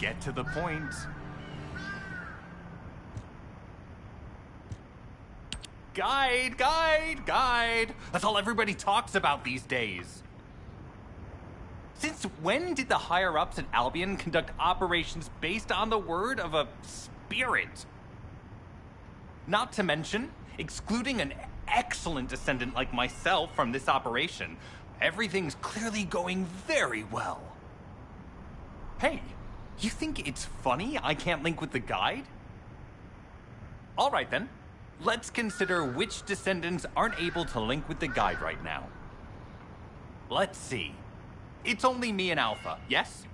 get to the point. Guide, guide, guide. That's all everybody talks about these days. Since when did the higher-ups at Albion conduct operations based on the word of a spirit? Not to mention, excluding an excellent descendant like myself from this operation, everything's clearly going very well. Hey, you think it's funny I can't link with the guide? All right then, let's consider which descendants aren't able to link with the guide right now. Let's see. It's only me and Alpha, yes?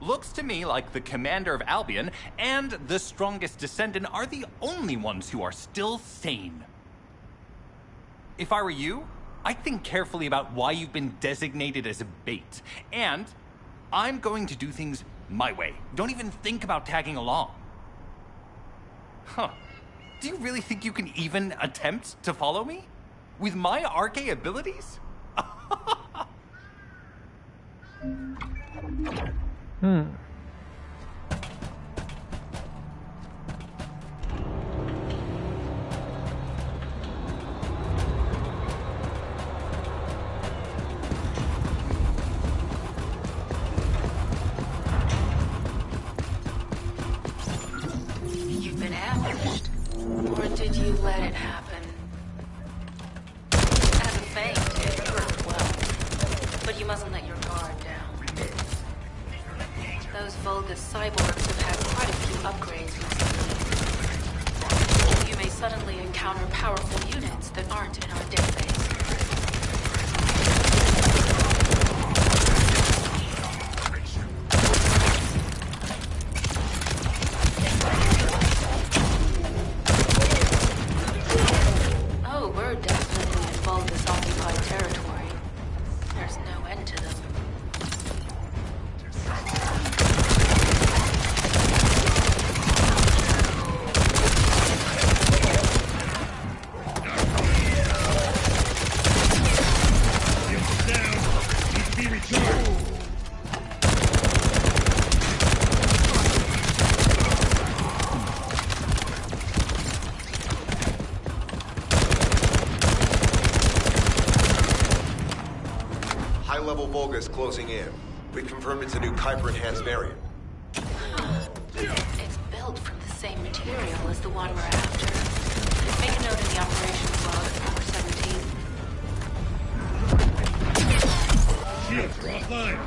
Looks to me like the commander of Albion and the strongest descendant are the only ones who are still sane. If I were you, I'd think carefully about why you've been designated as a bait. And I'm going to do things my way. Don't even think about tagging along. Huh. Do you really think you can even attempt to follow me? With my arcane abilities? You've been ambushed. Or did you let it happen? As a feint, it worked well. But you mustn't let your guard down. Those Vulgus cyborgs have had quite a few upgrades recently. You may suddenly encounter powerful units that aren't in our database. Oh, we're definitely in Vulgus-occupied territory. There's no end to them. High-level Vulgus closing in. We've confirmed it's a new Kuiper-enhanced variant. It's built from the same material as the one we're after. Make a note in the operations log, number 17. Shields are offline.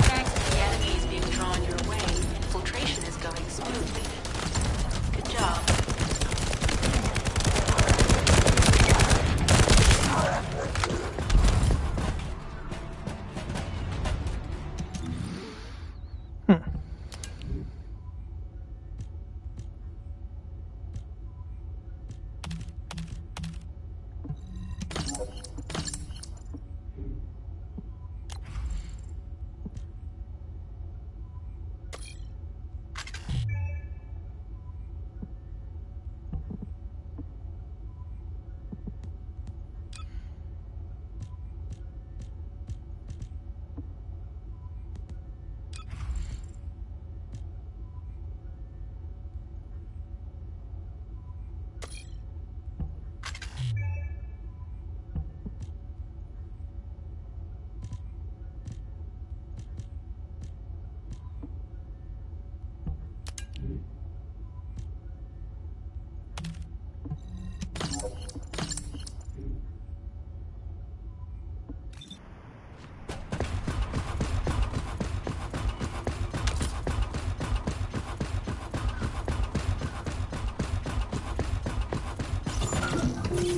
Thanks to the enemies being drawn your way, infiltration is going smoothly. Good job.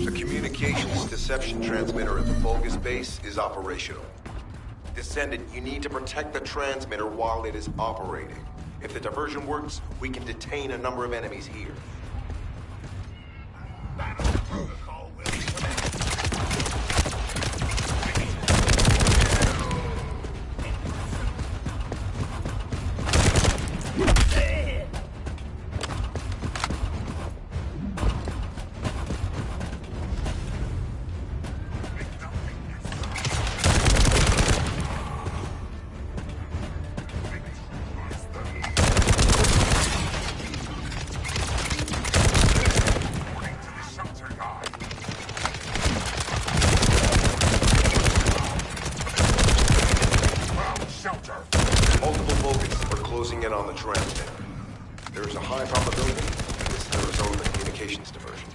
The communications deception transmitter at the Vulgus base is operational. Descendant, you need to protect the transmitter while it is operating. If the diversion works, we can detain a number of enemies here. in on the transmitter. There is a high probability this is the result of a communications diversion.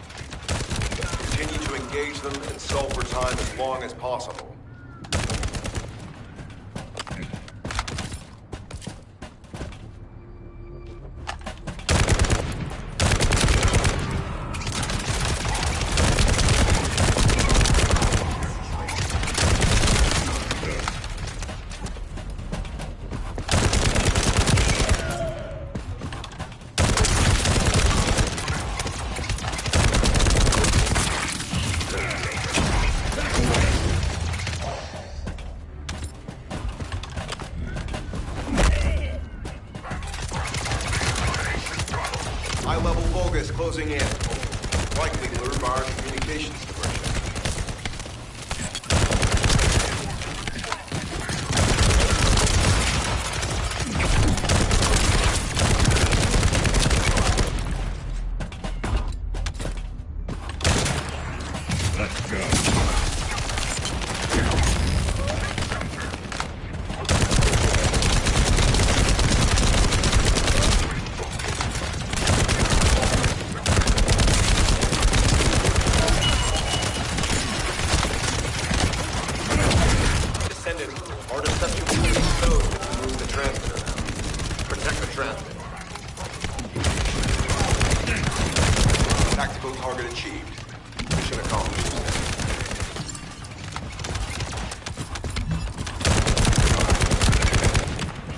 Continue to engage them and solve for time as long as possible. High-level Vulgus closing in. Likely lured by our communications diversion. Let's go. Our deception will be exposed if we move the transmitter. Protect the transmitter. Tactical target achieved. Mission accomplished.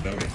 Noted.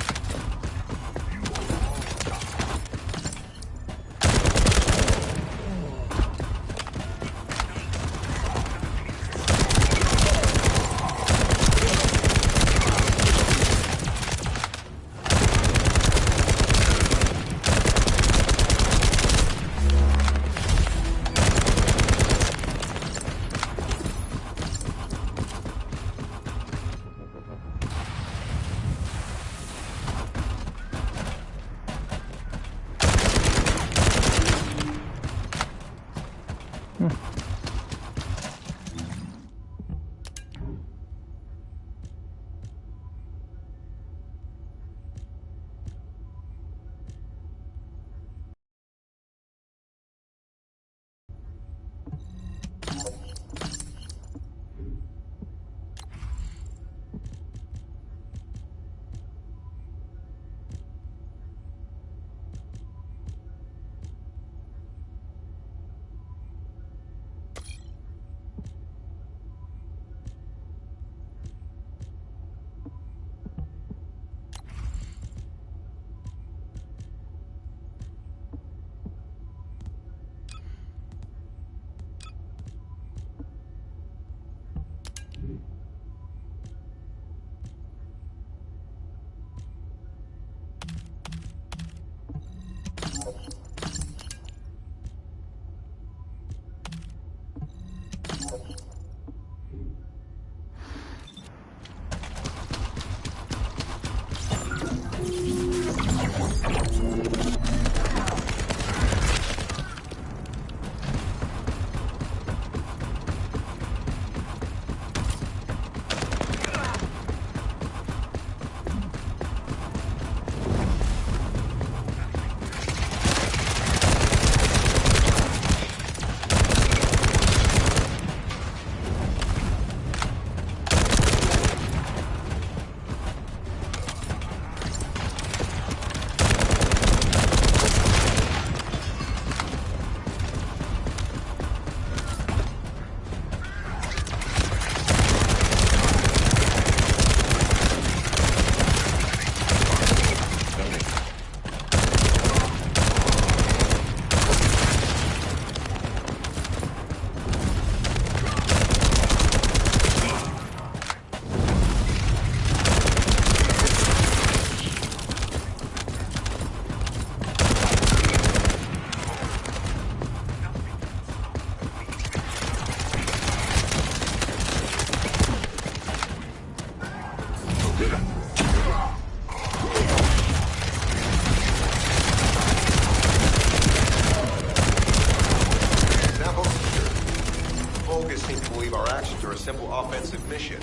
simple offensive mission.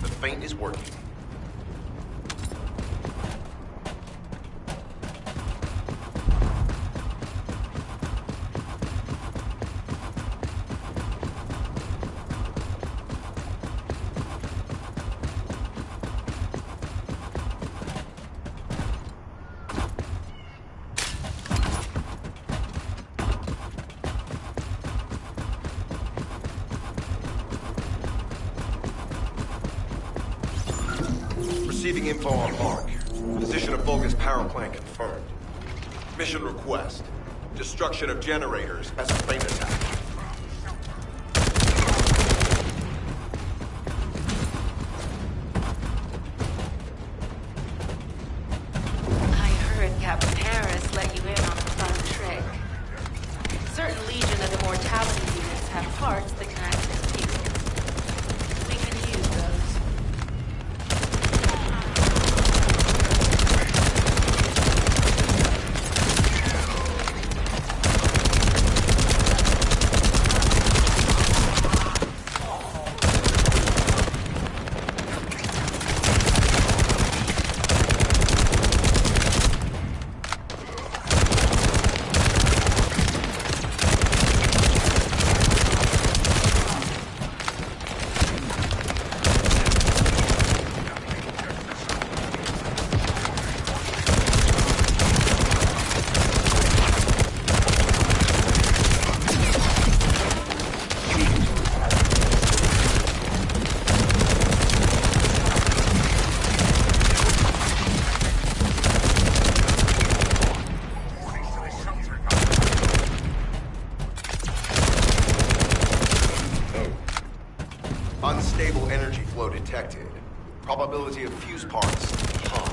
The feint is working. Receiving info on mark. Position of Vulgus power plant confirmed. Mission request. Destruction of generators as a feint attack. I heard Captain Harris let you in on a fun trick. Certain Legion of Immortality units have parts that can access fields. We can use those. Unstable energy flow detected. Probability of fuse parts high.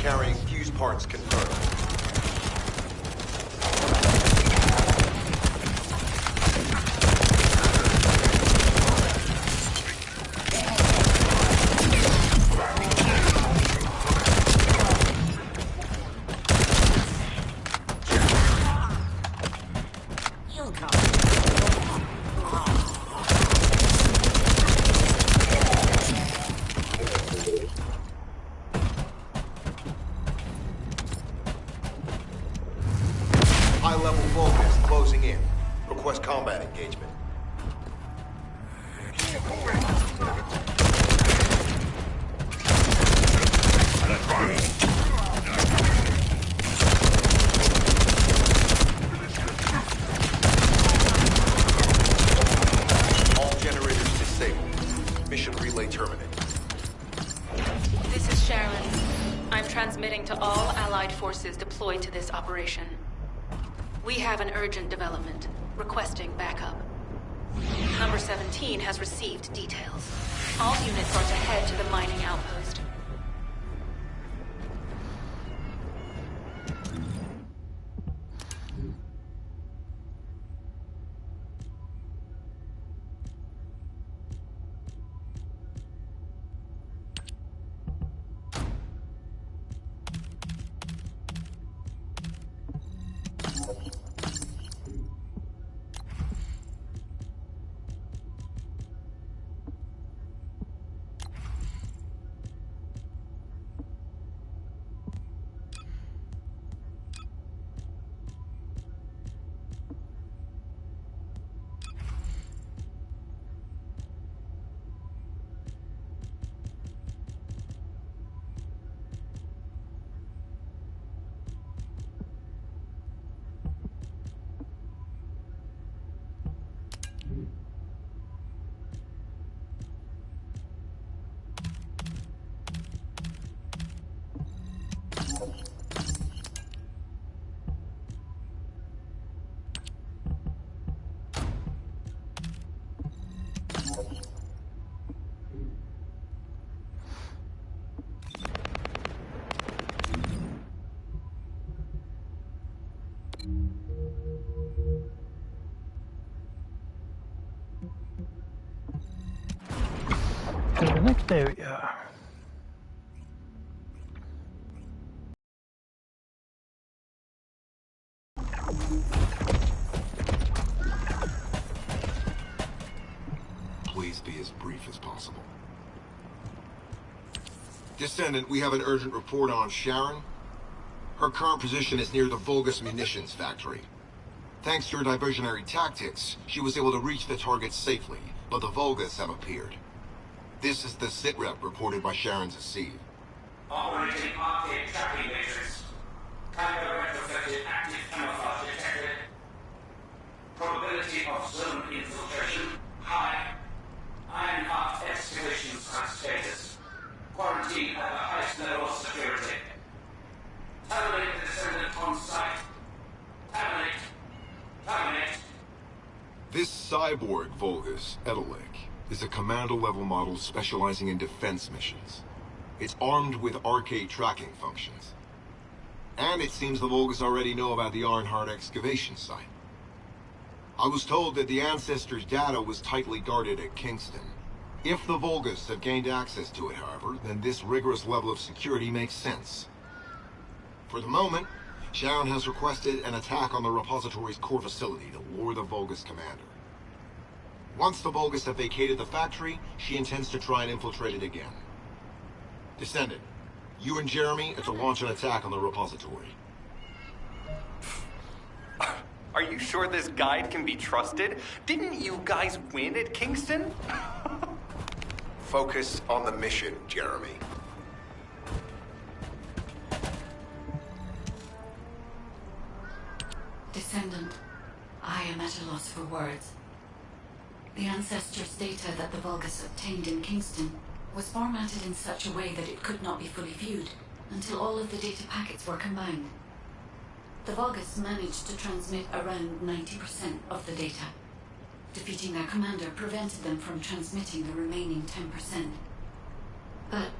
Carrying fuse parts confirmed. High-level Vulgus closing in. Request combat engagement. All generators disabled. Mission relay terminated. This is Sharon. I'm transmitting to all Allied forces deployed to this operation. We have an urgent development, requesting backup. Number 17 has received details. All units are to head to the mining outpost. the next area. Please be as brief as possible. Descendant, we have an urgent report on Sharon. Her current position is near the Vulgus munitions factory. Thanks to her diversionary tactics, she was able to reach the target safely, but the Vulgus have appeared. This is the sitrep reported by Sharon's Asiv. Operating arcade tracking matrix. Kyber retrofitted active camouflage detected. Probability of zone infiltration high. Ironheart excavation site status. Quarantine at the highest level of security. Terminate the descendant on site. Terminate. Terminate. This cyborg Vulgus, Edelik, is a commando-level model specializing in defense missions. It's armed with arcade tracking functions. And it seems the Vulgus already know about the Ironheart excavation site. I was told that the Ancestors' data was tightly guarded at Kingston. If the Vulgus have gained access to it, however, then this rigorous level of security makes sense. For the moment, Sharon has requested an attack on the repository's core facility to lure the Vulgus commander. Once the Vulgus have vacated the factory, she intends to try and infiltrate it again. Descendant, you and Jeremy are to launch an attack on the repository. Are you sure this guide can be trusted? Didn't you guys win at Kingston? Focus on the mission, Jeremy. Descendant, I am at a loss for words. The Ancestors' data that the Vulgus obtained in Kingston was formatted in such a way that it could not be fully viewed until all of the data packets were combined. The Vulgus managed to transmit around 90% of the data. Defeating their commander prevented them from transmitting the remaining 10%. But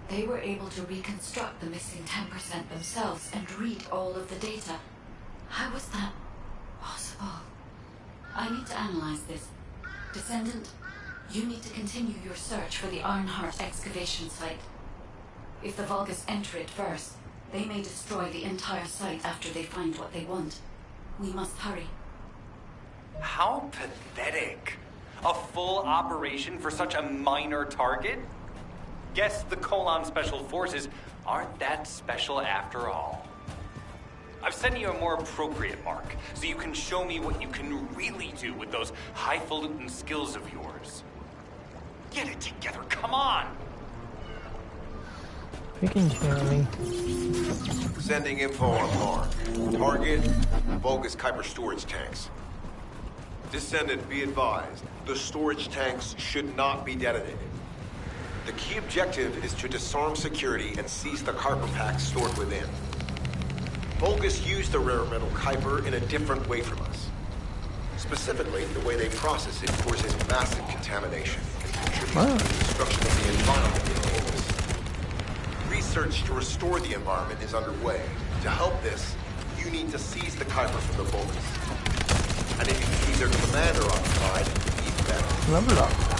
they were able to reconstruct the missing 10% themselves and read all of the data. How was that possible? I need to analyze this. Descendant, you need to continue your search for the Ironheart excavation site. If the Vulgus enter it first, they may destroy the entire site after they find what they want. We must hurry. How pathetic. A full operation for such a minor target? Guess the Colon Special Forces aren't that special after all. I've sent you a more appropriate mark, so you can show me what you can really do with those highfalutin skills of yours. Get it together, come on! Freaking Jeremy. Sending info on mark. Target, Vulgus Kuiper storage tanks. Descendant, be advised, the storage tanks should not be detonated. The key objective is to disarm security and seize the Kuiper packs stored within. Vulgus use the rare metal Kuiper in a different way from us. Specifically, the way they process it causes massive contamination and contributes to the destruction of the environment in Vulgus. Research to restore the environment is underway. To help this, you need to seize the Kuiper from the Vulgus. And if you can keep their commander occupied, even better. Level up.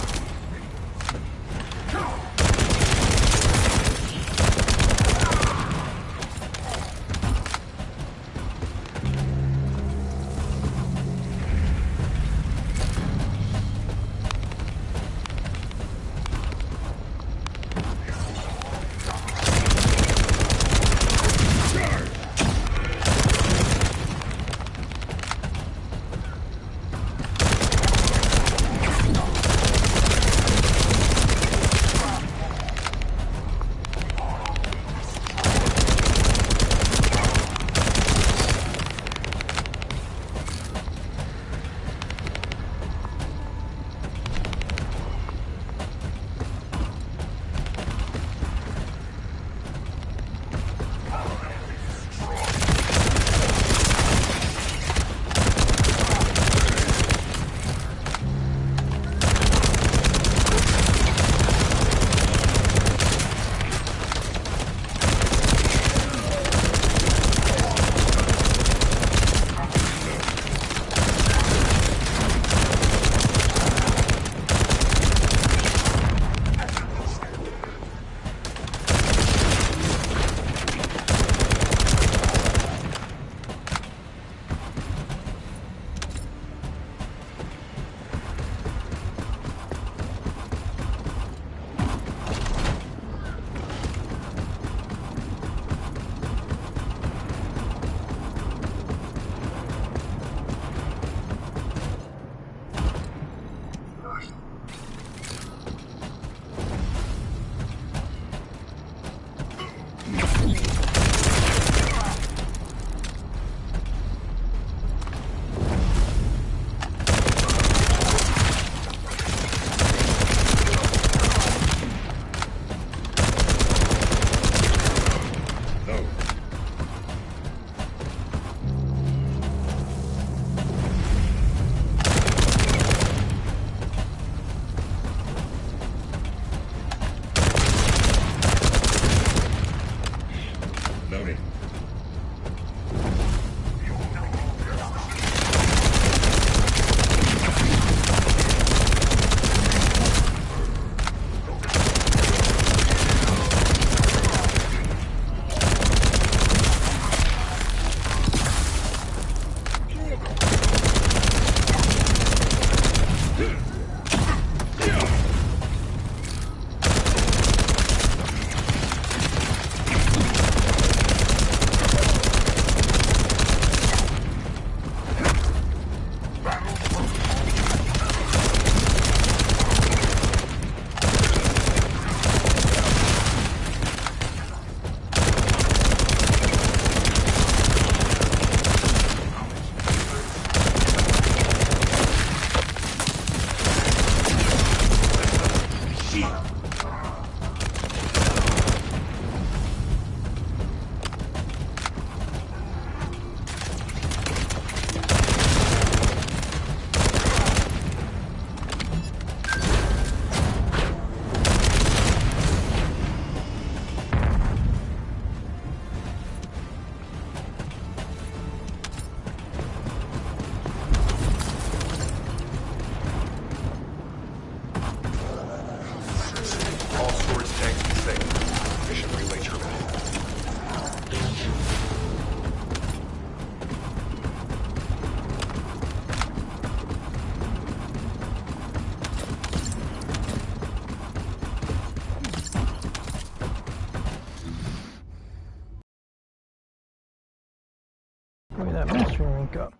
Give me that mastering link up.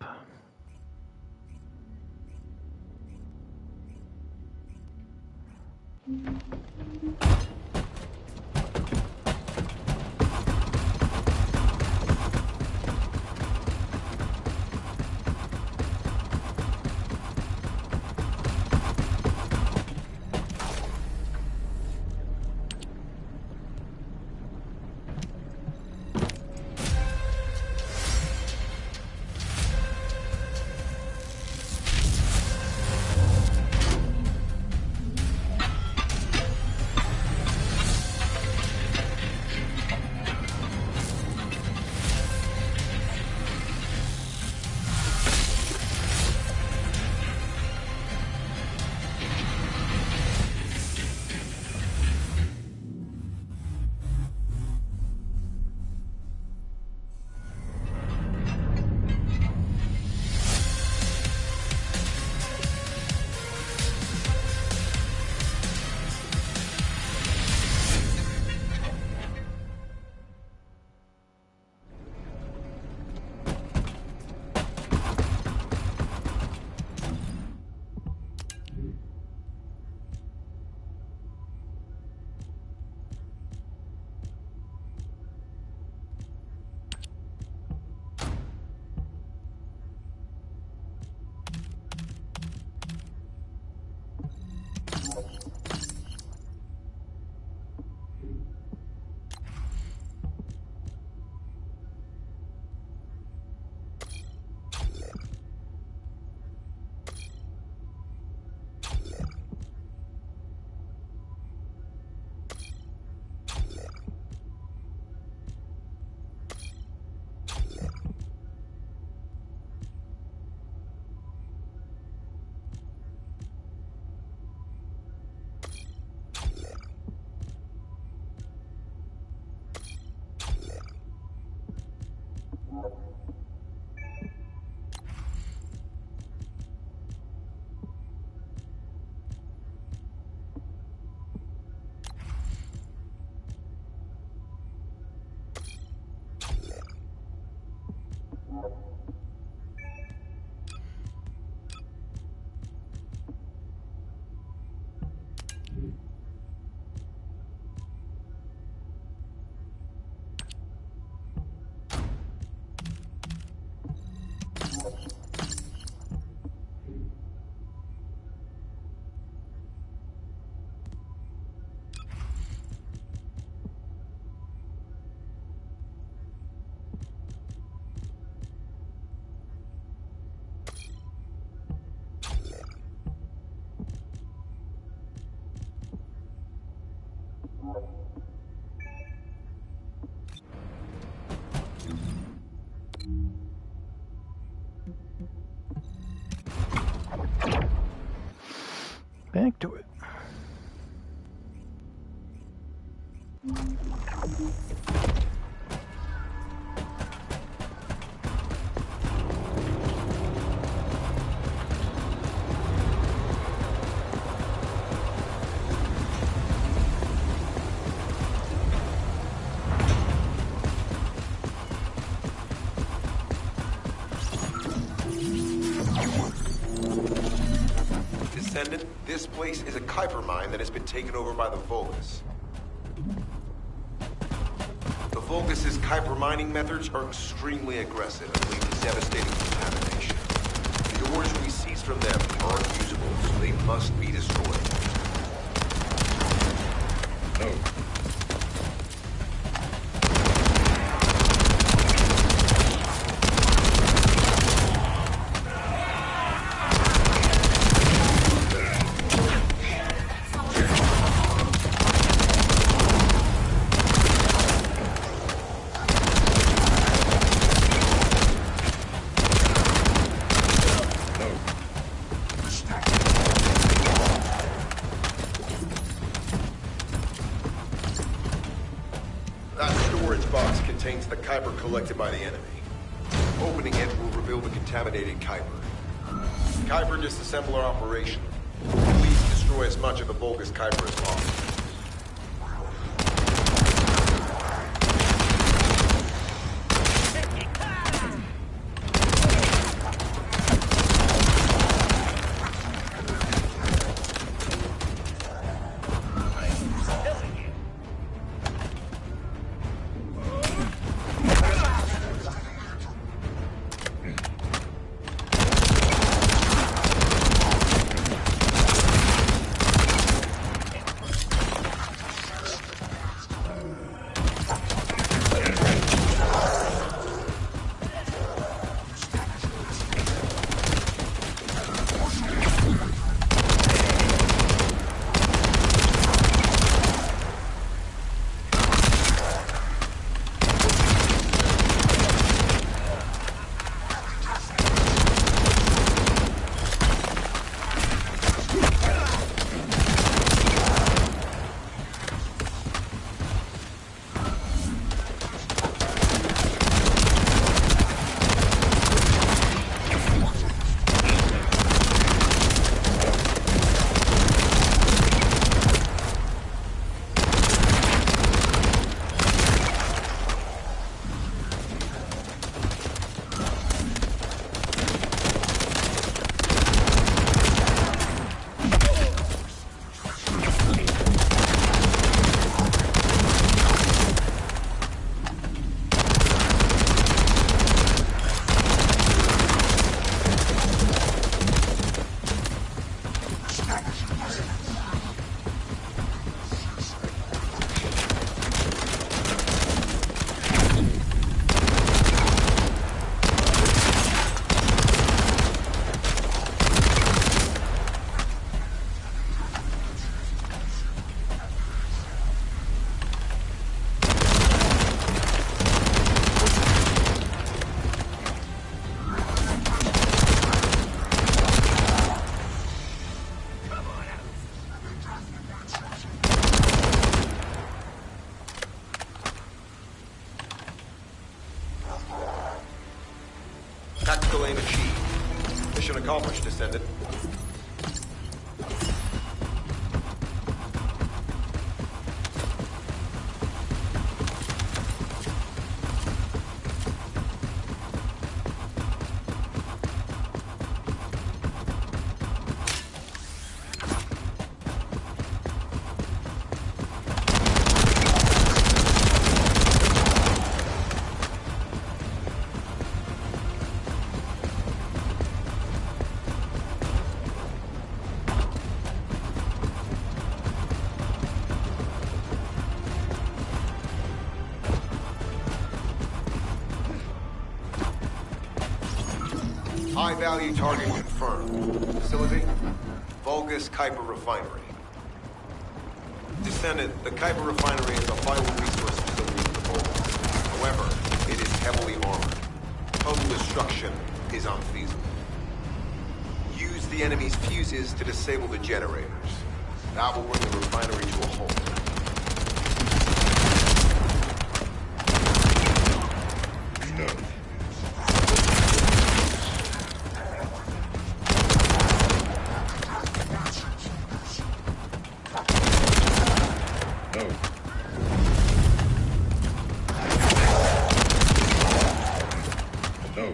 Back to it. Descendant, this place is a Kuiper mine that has been taken over by the Vulgus. The Vulgus' Kuiper mining methods are extremely aggressive and lead to devastating contamination. The ores we seize from them are unusable, so they must be destroyed. No. Contains the Kuiper collected by the enemy. Opening it will reveal the contaminated Kuiper. Kuiper disassembler operation. Please destroy as much of the Vulgus Kuiper as possible. accomplished, Descendant. High-value target confirmed. Facility? Vulgus Kuiper Refinery. Descendant, the Kuiper Refinery is a vital resource facility for the Vulgus. However, it is heavily armored. Total destruction is unfeasible. Use the enemy's fuses to disable the generators. That will bring the refinery to a halt. Reload. No. No.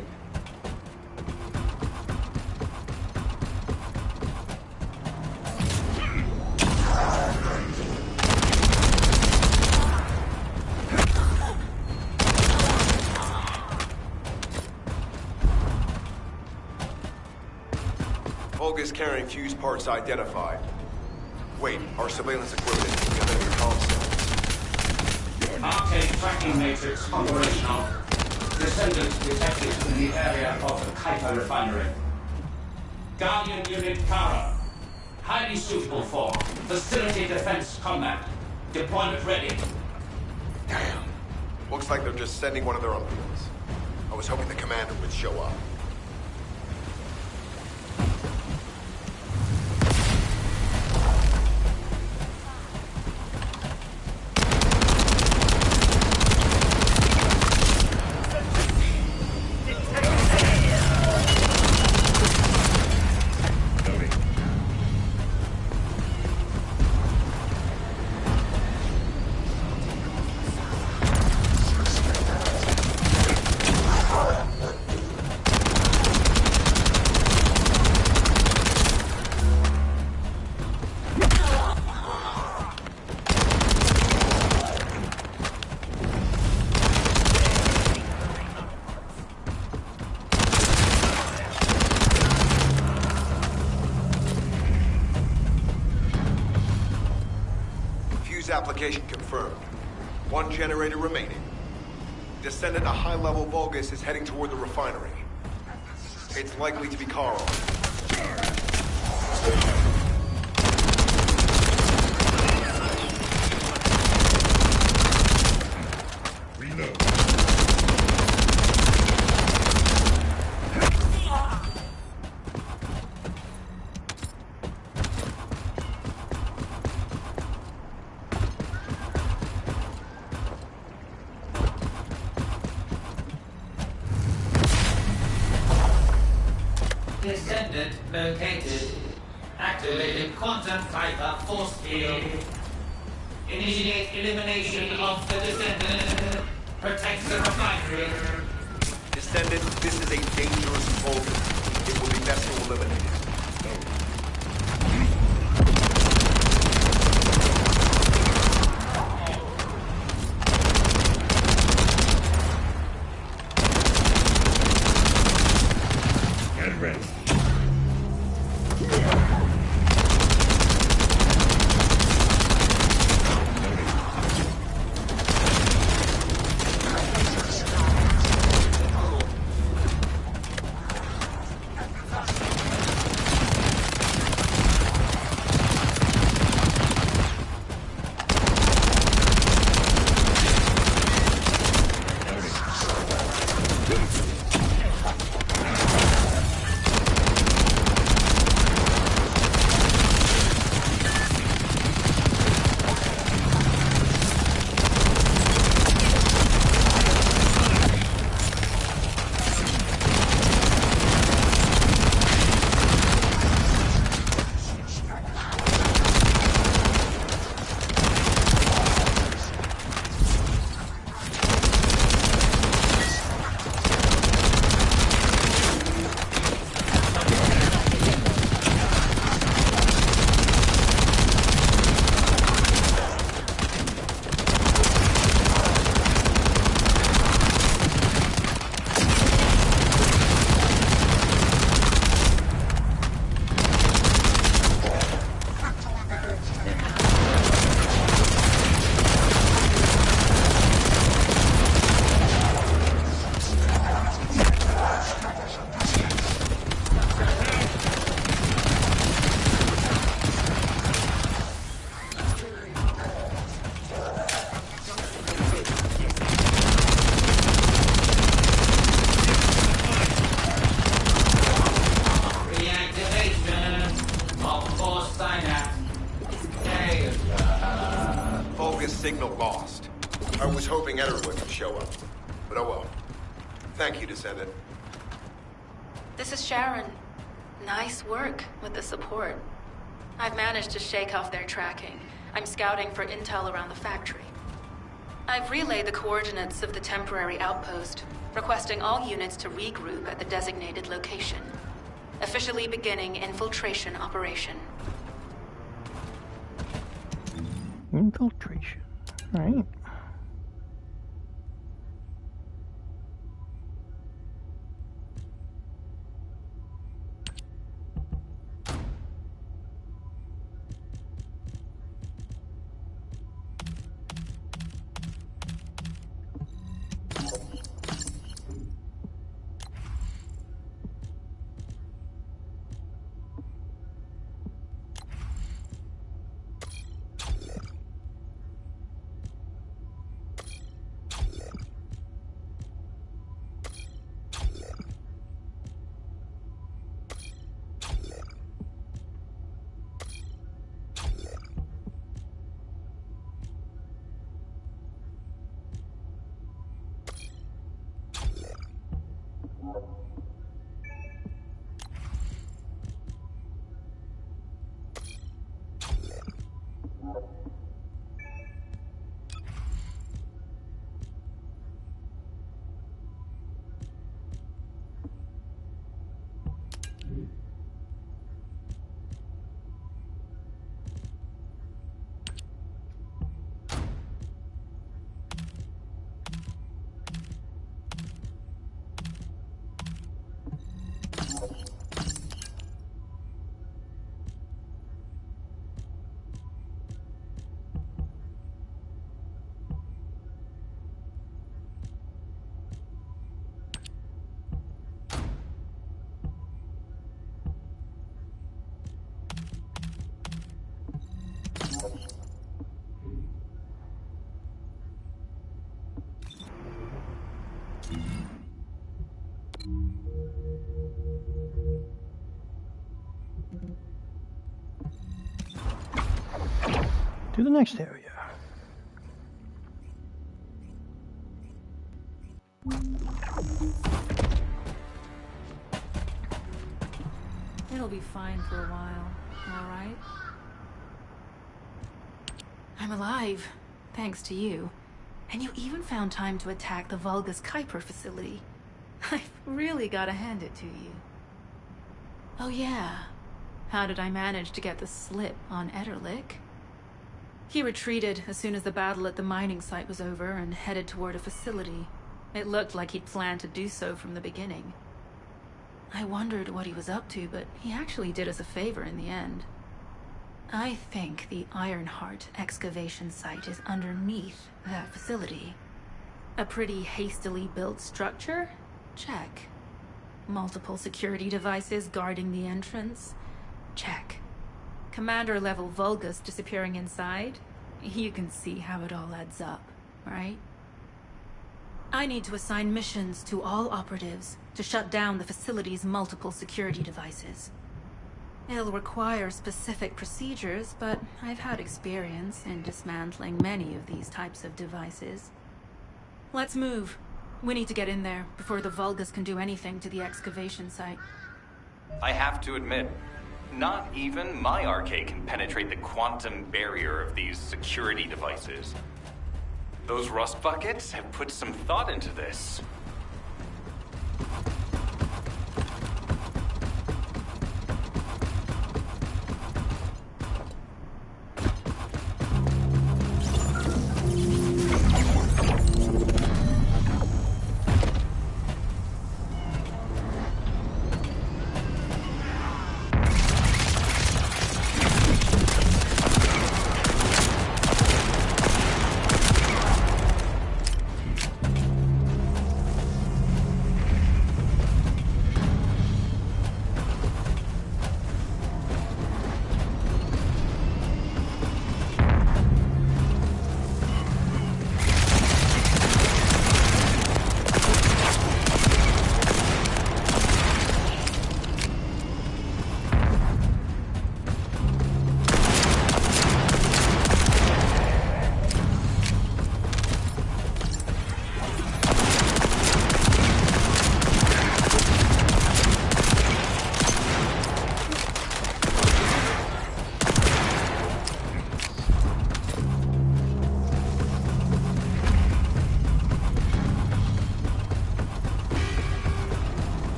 Vulgus carrying fuse parts identified. Wait, our surveillance equipment is together in your comm cells. Arcade tracking matrix operational. Descendant detected in the area of the Kuiper refinery. Guardian Unit Kara. Highly suitable for facility defense combat. Deployment ready. Damn. Looks like they're just sending one of their own vehicles. I was hoping the commander would show up. Loading. Fuse application confirmed. One generator remaining. Descendant, a high-level Vulgus is heading toward the refinery. It's likely to be Carl. Reload. Descendant located. Activating quantum Kuiper force field. Initiate elimination of the descendant. Protect the refinery. Descendant, this is a dangerous Vulgus. It will be best to eliminate it. Get ready. Loading. Vulgus signal lost. I was hoping Ederwood would show up, but oh well. Thank you, Descendant. This is Sharon. Nice work with the support. I've managed to shake off their tracking. I'm scouting for intel around the factory. I've relayed the coordinates of the temporary outpost, requesting all units to regroup at the designated location. Officially beginning infiltration operation. Infiltration. Alright. To the next area. It'll be fine for a while, all right? I'm alive, thanks to you. And you even found time to attack the Vulgus Kuiper facility. I've really gotta hand it to you. Oh yeah, how did I manage to get the slip on Ederlich? He retreated as soon as the battle at the mining site was over and headed toward a facility. It looked like he'd planned to do so from the beginning. I wondered what he was up to, but he actually did us a favor in the end. I think the Ironheart excavation site is underneath that facility. A pretty hastily built structure? Check. Multiple security devices guarding the entrance? Check. Commander-level Vulgus disappearing inside? You can see how it all adds up, right? I need to assign missions to all operatives to shut down the facility's multiple security devices. It'll require specific procedures, but I've had experience in dismantling many of these types of devices. Let's move. We need to get in there before the Vulgus can do anything to the excavation site. I have to admit, not even my arcade can penetrate the quantum barrier of these security devices. Those rust buckets have put some thought into this.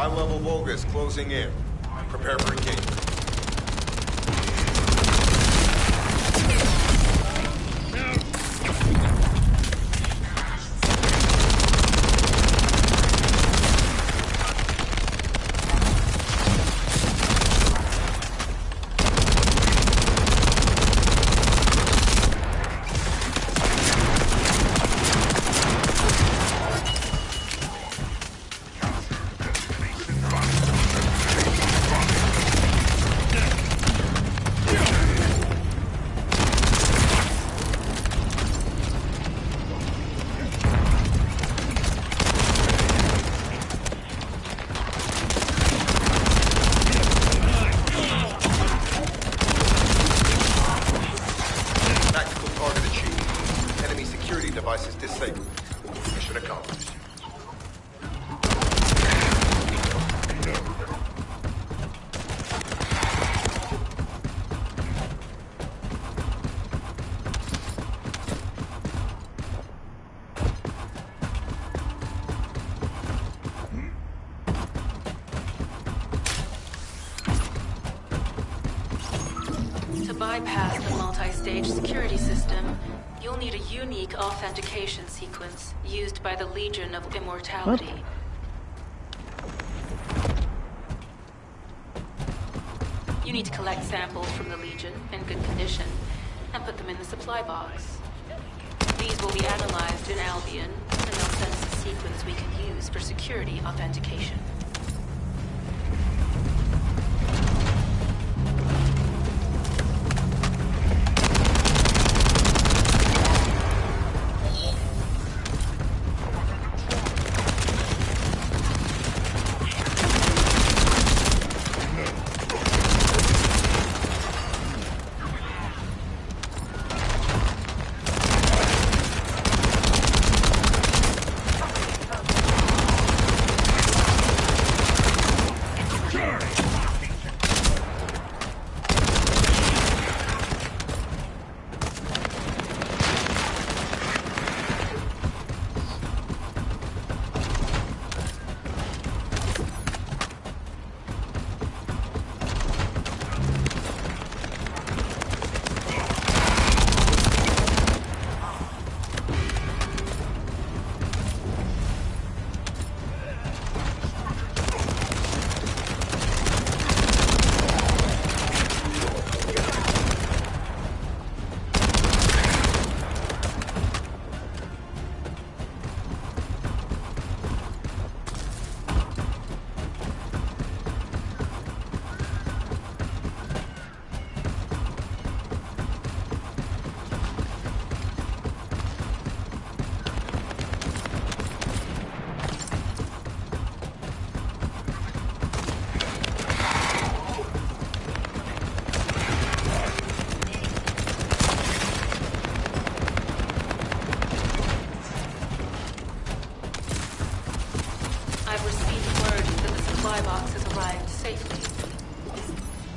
High-level Vulgus closing in. Prepare for engagement. Devices disabled. Mission accomplished. To bypass the multi-stage security system, you'll need a unique authentication sequence used by the Legion of Immortality. You need to collect samples from the Legion in good condition and put them in the supply box. These will be analyzed in Albion, and they'll send us a sequence we can use for security authentication.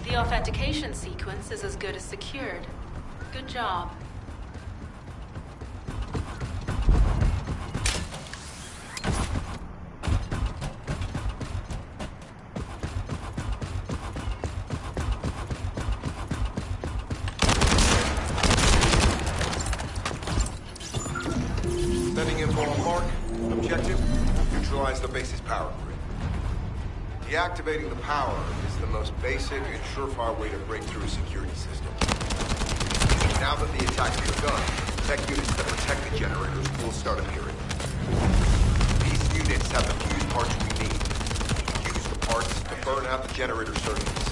The authentication sequence is as good as secured. Good job. Sending info on mark. Objective, neutralize the base's power grid. Deactivating the power is the most basic and surefire way to break through a security system. Now that the attack's begun, tech units that protect the generators will start appearing. These units have the fuse parts we need. Use the parts to burn out the generator circuits.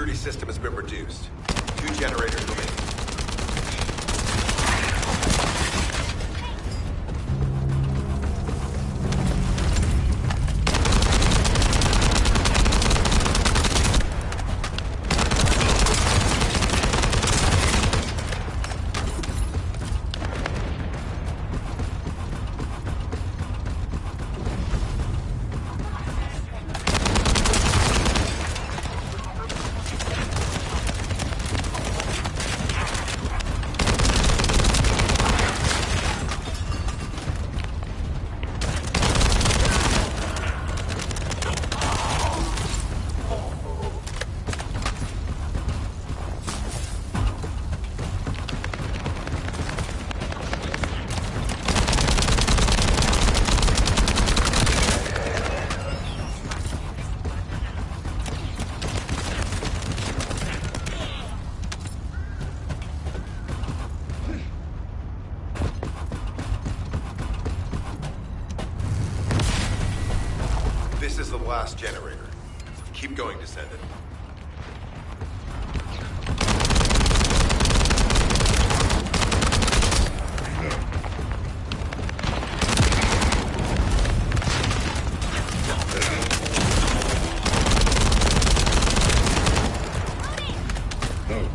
security system has been reduced. 2 generators remain. This is the last generator. Keep going, Descendant. No.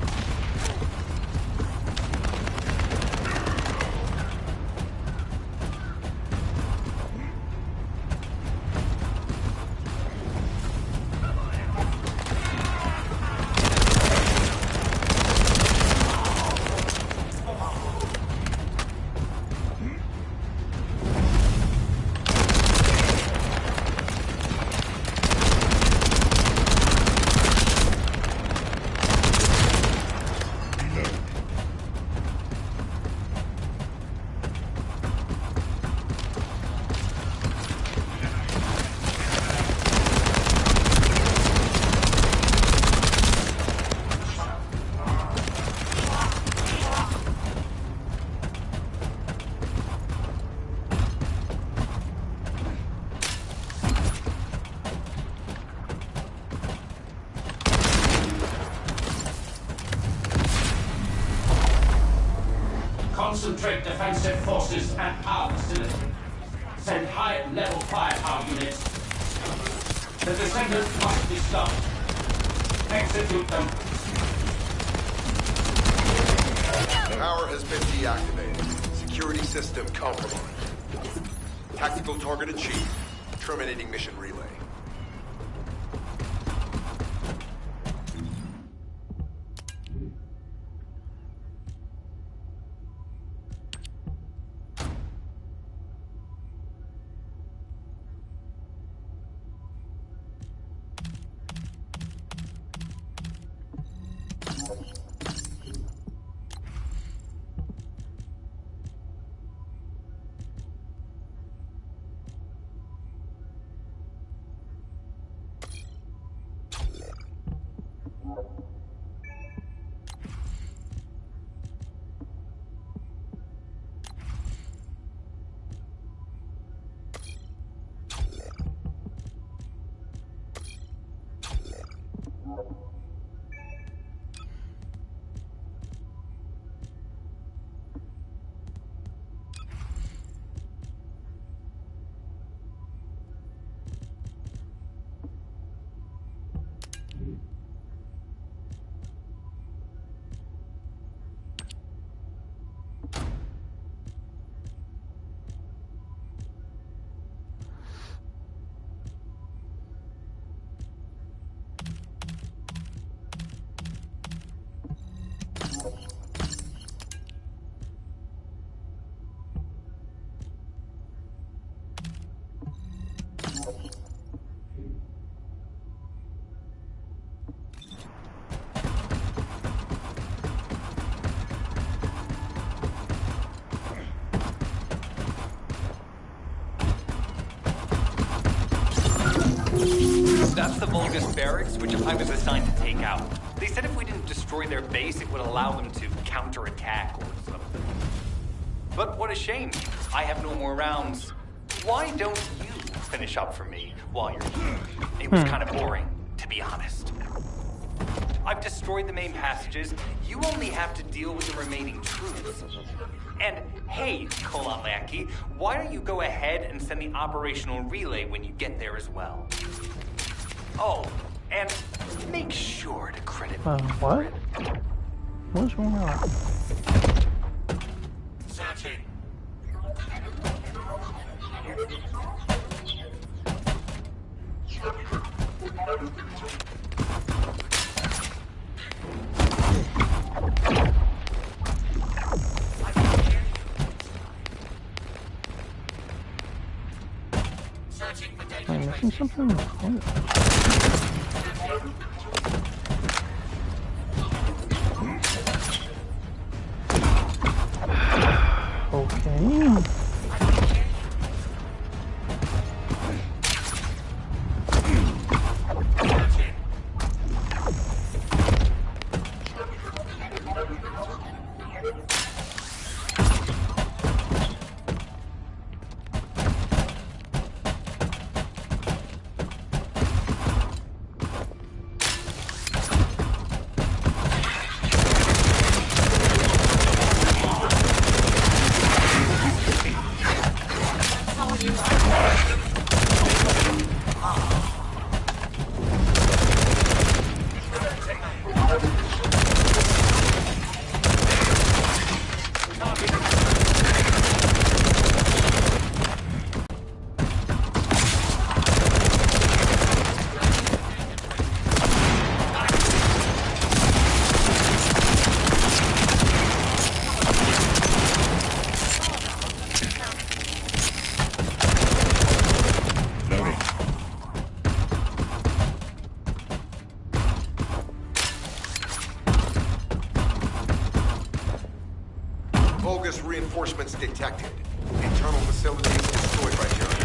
Concentrate defensive forces at our facility. Send high-level firepower units. The Descendants must be stopped. Execute them. Power has been deactivated. Security system compromised. Tactical target achieved. Terminating mission relay. That's the Vulgus barracks, which I was assigned to take out. They said if we didn't destroy their base, it would allow them to counterattack or something. But what a shame. I have no more rounds. Why don't you finish up for me while you're here? It was kind of boring, to be honest. I've destroyed the main passages. You only have to deal with the remaining troops. And hey, Kolalaki, why don't you go ahead and send the operational relay when you get there as well? Oh, and make sure to credit me for what? it. What's going on? Searching. Am I missing something? Okay. Bogus reinforcements detected. Internal facilities destroyed by Germans.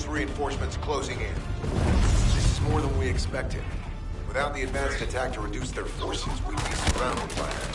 Reinforcements closing in. This is more than we expected. Without the advanced attack to reduce their forces, we'd be surrounded by them.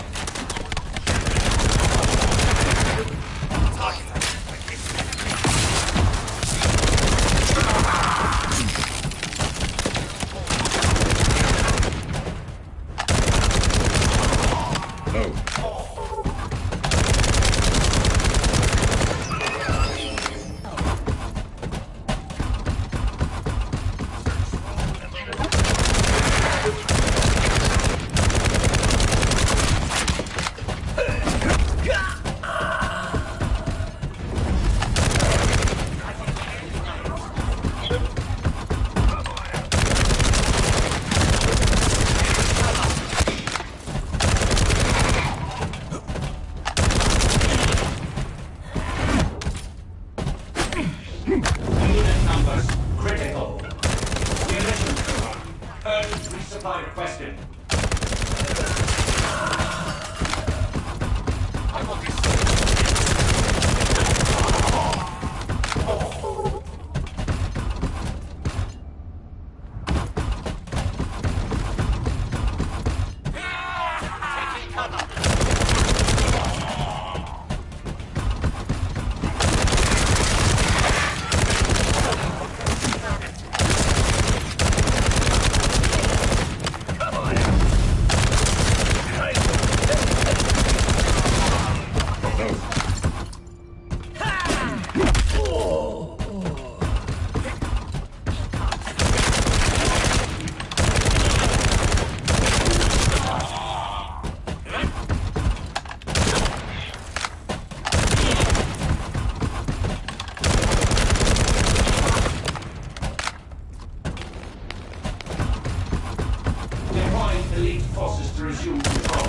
Elite forces to resume control.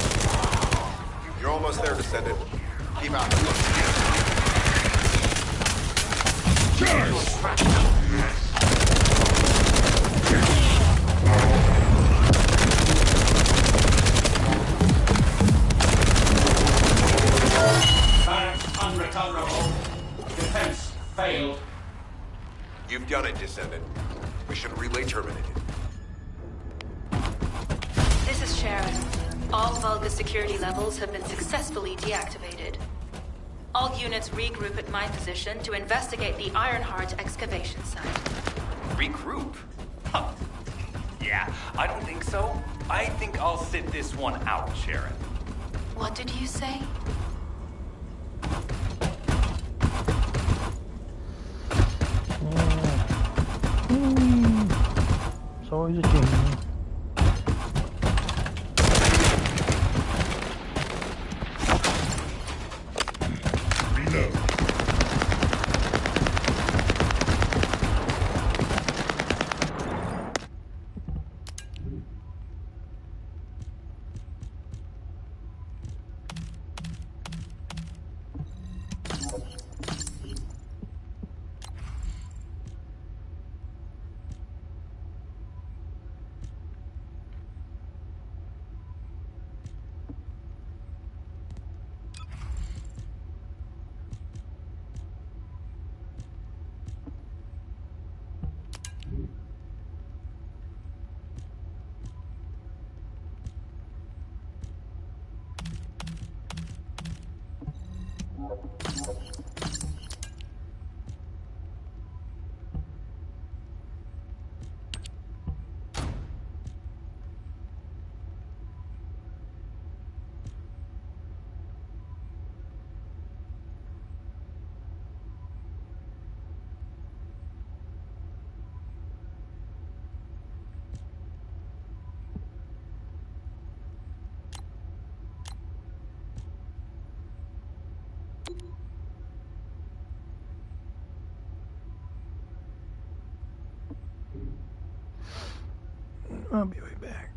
You're almost there, Descendant. Keep out. Charge! done it, Descendant. Mission relay terminated. This is Sharon. All Vulgus security levels have been successfully deactivated. All units regroup at my position to investigate the Ironheart excavation site. Regroup? Huh. Yeah, I don't think so. I think I'll sit this one out, Sharon. What did you say? It's always a game. Reload. I'll be right back.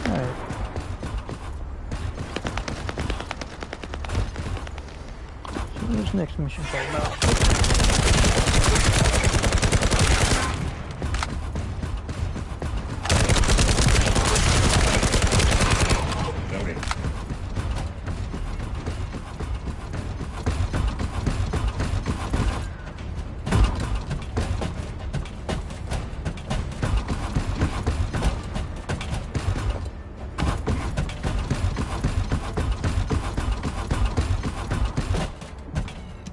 Alright. So what's next mission all about? Loading.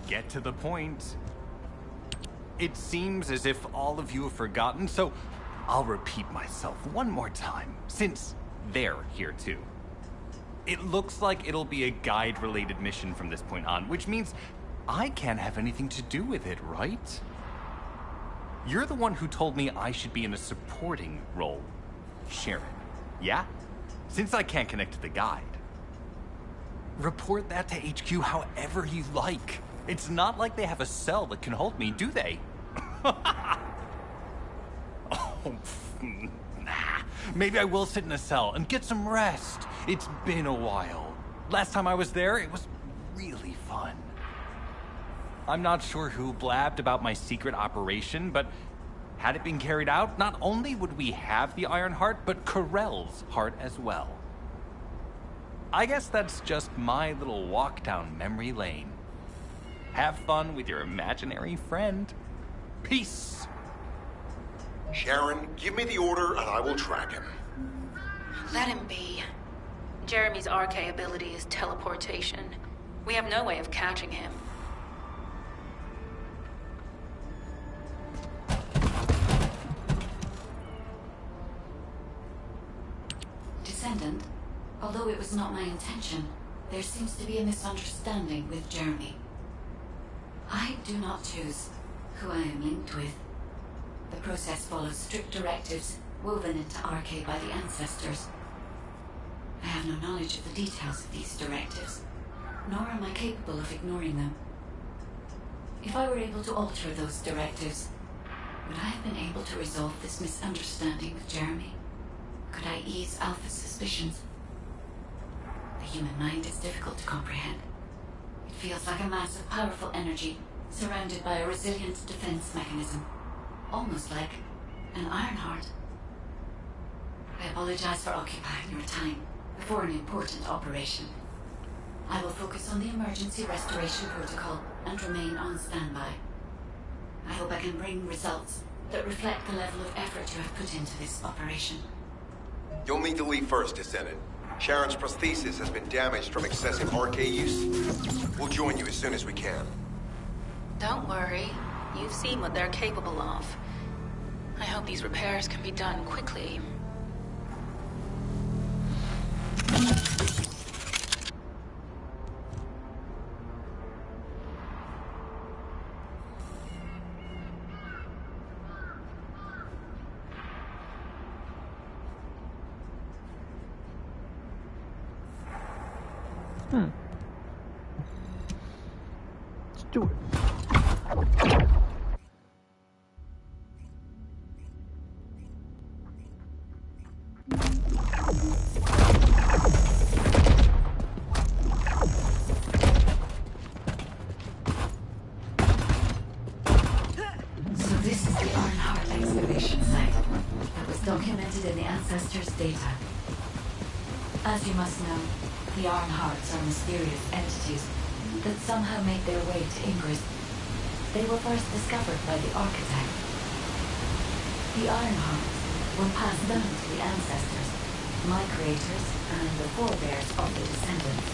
Get to the point. It seems as if all of you have forgotten, so I'll repeat myself one more time, since they're here too. It looks like it'll be a guide-related mission from this point on, which means I can't have anything to do with it, right? You're the one who told me I should be in a supporting role, Sharon. Yeah? Since I can't connect to the guide. Report that to HQ however you like. It's not like they have a cell that can hold me, do they? Oh, nah. Maybe I will sit in a cell and get some rest. It's been a while. Last time I was there, it was really fun. I'm not sure who blabbed about my secret operation, but had it been carried out, not only would we have the Iron Heart, but Corell's heart as well. I guess that's just my little walk down memory lane. Have fun with your imaginary friend. Peace. Sharon, give me the order and I will track him. Let him be. Jeremy's RK ability is teleportation. We have no way of catching him. Descendant. Although it was not my intention, there seems to be a misunderstanding with Jeremy. I do not choose who I am linked with. The process follows strict directives woven into RK by the ancestors. I have no knowledge of the details of these directives, nor am I capable of ignoring them. If I were able to alter those directives, would I have been able to resolve this misunderstanding with Jeremy? Could I ease Alpha's suspicions? The human mind is difficult to comprehend. It feels like a mass of powerful energy surrounded by a resilient defense mechanism, almost like an Ironheart. I apologize for occupying your time before an important operation. I will focus on the emergency restoration protocol and remain on standby. I hope I can bring results that reflect the level of effort you have put into this operation. You'll need to leave First Descendant. Sharon's prosthesis has been damaged from excessive RK use. We'll join you as soon as we can. Don't worry. You've seen what they're capable of. I hope these repairs can be done quickly. Let's do it. So this is the Ironheart excavation site that was documented in the Ancestors' data. As you must know, the Ironhearts are mysterious entities that somehow made their way to Ingress. They were first discovered by the Architect. The Ironhearts were passed down to the Ancestors, my creators, and the forebears of the Descendants.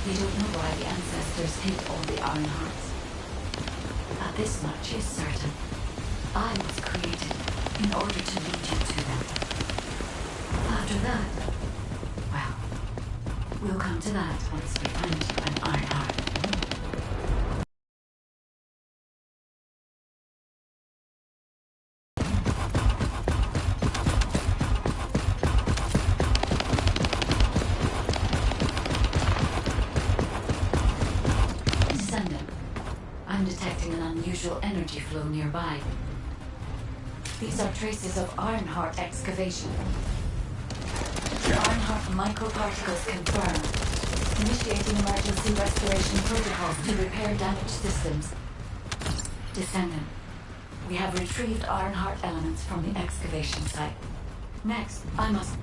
We don't know why the Ancestors hid all the Ironhearts. But this much is certain. I was created in order to lead you to them. After that, well, we'll come to that once we find you an Ironheart. Descendant, I'm detecting an unusual energy flow nearby. These are traces of Ironheart excavation. Ironheart microparticles confirmed. Initiating emergency restoration protocols to repair damaged systems. Descendant, we have retrieved Ironheart elements from the excavation site. Next, I must...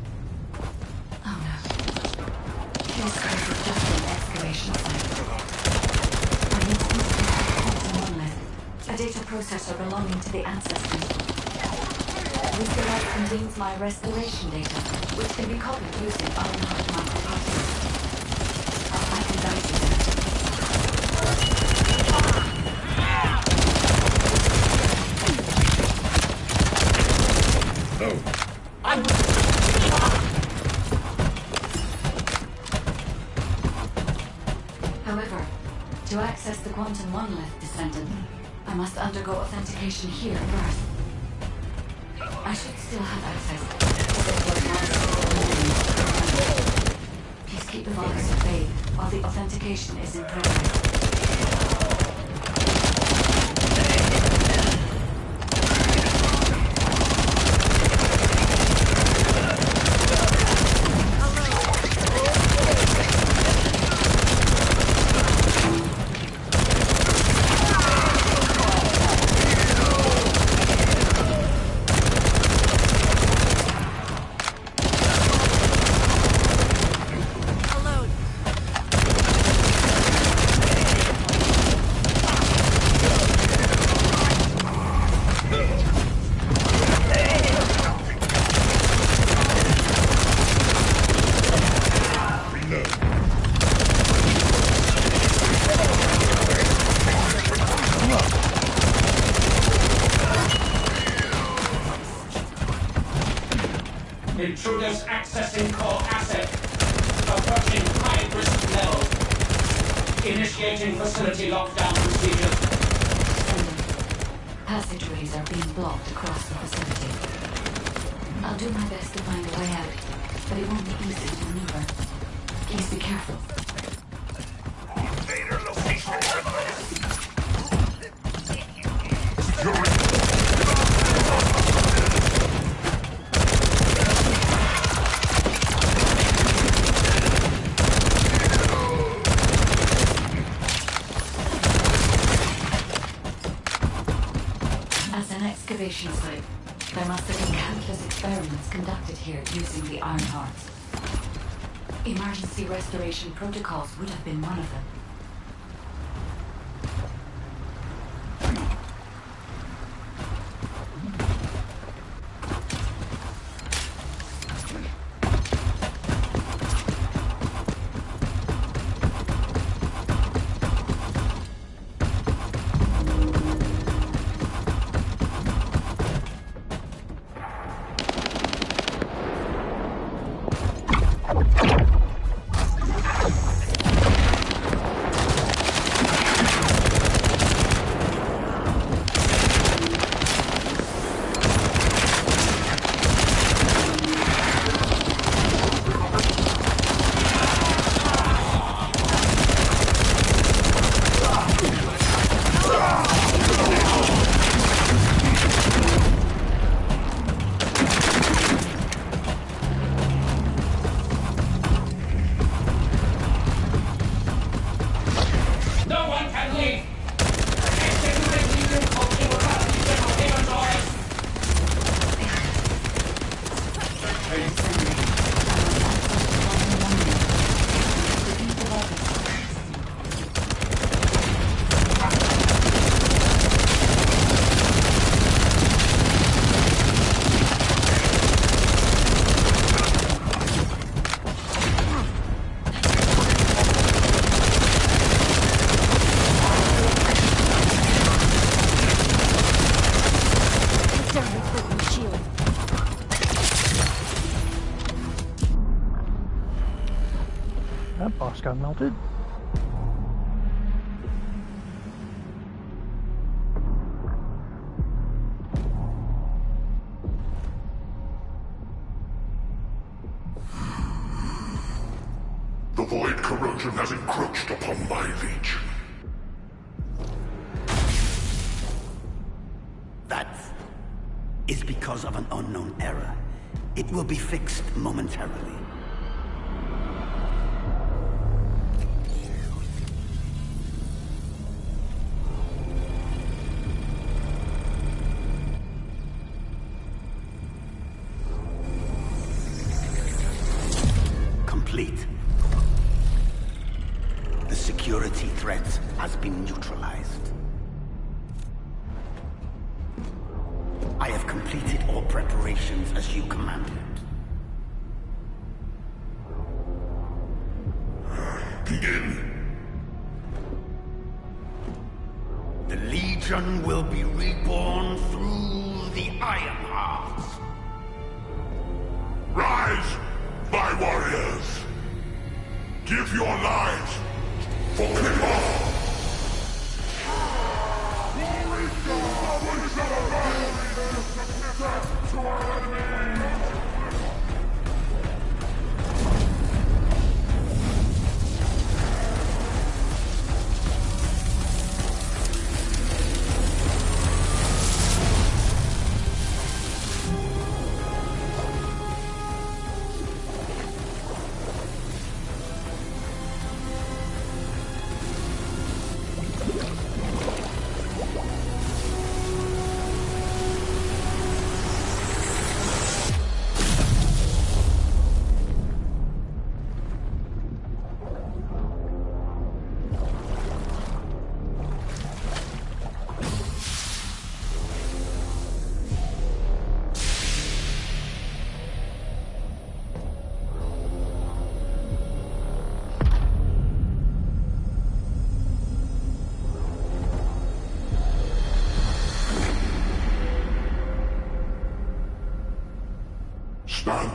Oh no. This place is just an excavation site. I need to install a quantum monolith, a data processor belonging to the Ancestors. This device contains my restoration data, which can be copied using Ironheart microparticles. I can guide you there. Oh. However, to access the quantum monolith, Descendant, I must undergo authentication here first. I should still have access to the Please keep the volumes at bay while the authentication is in progress. Intruders accessing core asset. Approaching high-risk level. Initiating facility lockdown procedures. Passageways are being blocked across the facility. I'll do my best to find a way out, but it won't be easy to maneuver. Please be careful. Invader location. As an excavation site, there must have been countless experiments conducted here using the Iron Hearts. Emergency restoration protocols would have been one of them. That boss got melted. The void corrosion has encroached upon my legion. That is because of an unknown error. It will be fixed momentarily. Complete. The security threat has been neutralized. I have completed all preparations as you commanded. Begin. The Legion will be reborn through the Iron Hearts. Rise, my warriors. Give your lives for Clipper.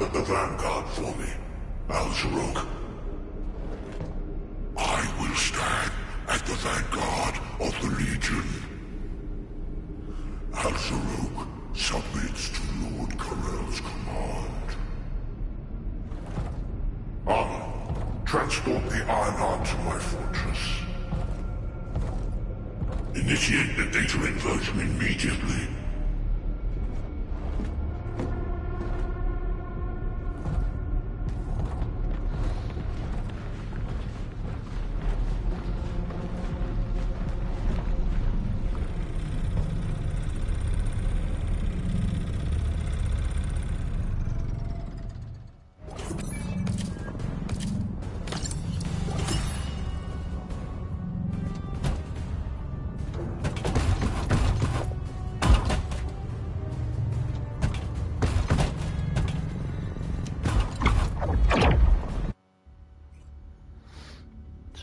at the vanguard for me, Al-Zaruk. I will stand at the vanguard of the Legion. Al-Zaruk submits to Lord Karel's command. Armor, transport the Ironheart to my fortress. Initiate the data inversion immediately.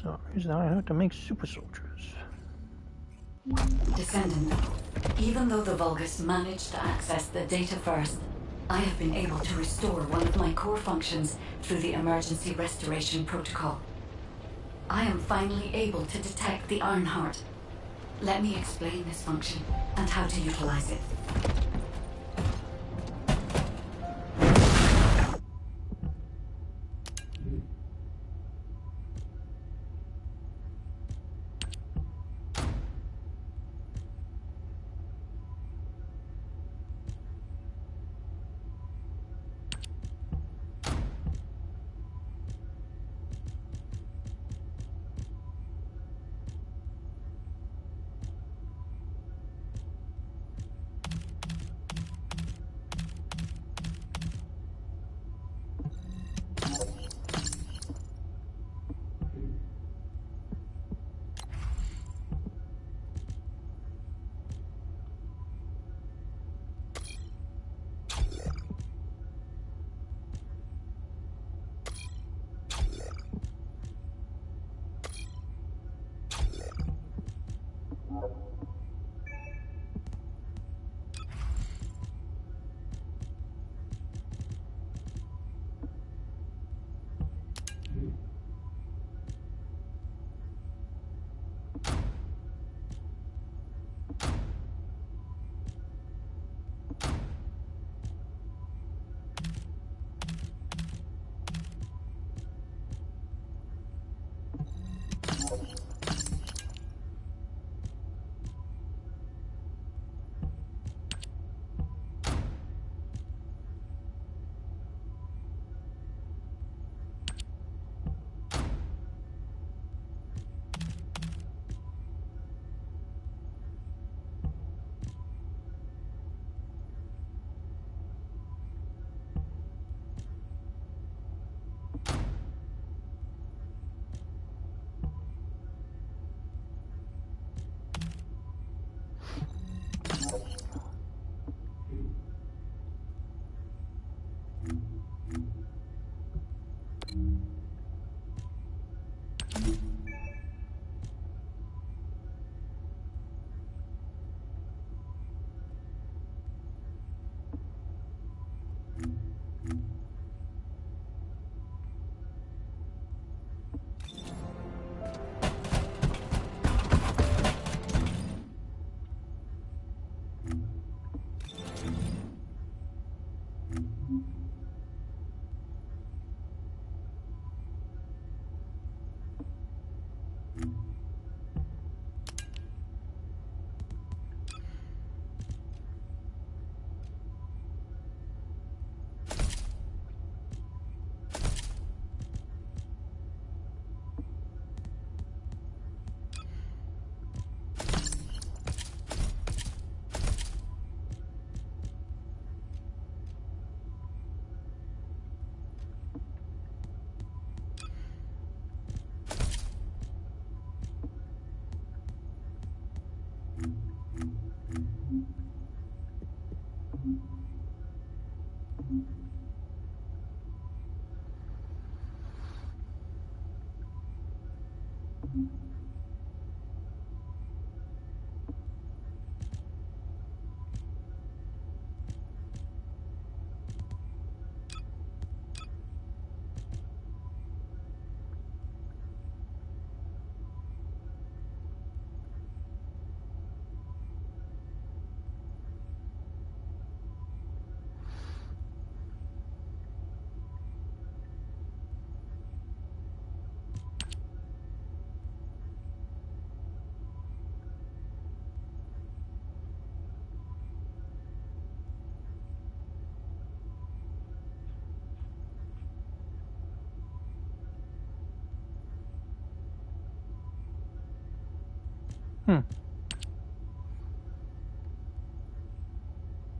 So here's the Ironheart to make super soldiers. Descendant, even though the Vulgus managed to access the data first, I have been able to restore one of my core functions through the emergency restoration protocol. I am finally able to detect the Ironheart. Let me explain this function and how to utilize it.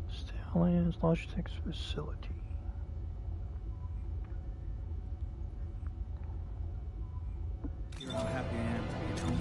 Stalions Logitech's facility. You're not happy I am, you know.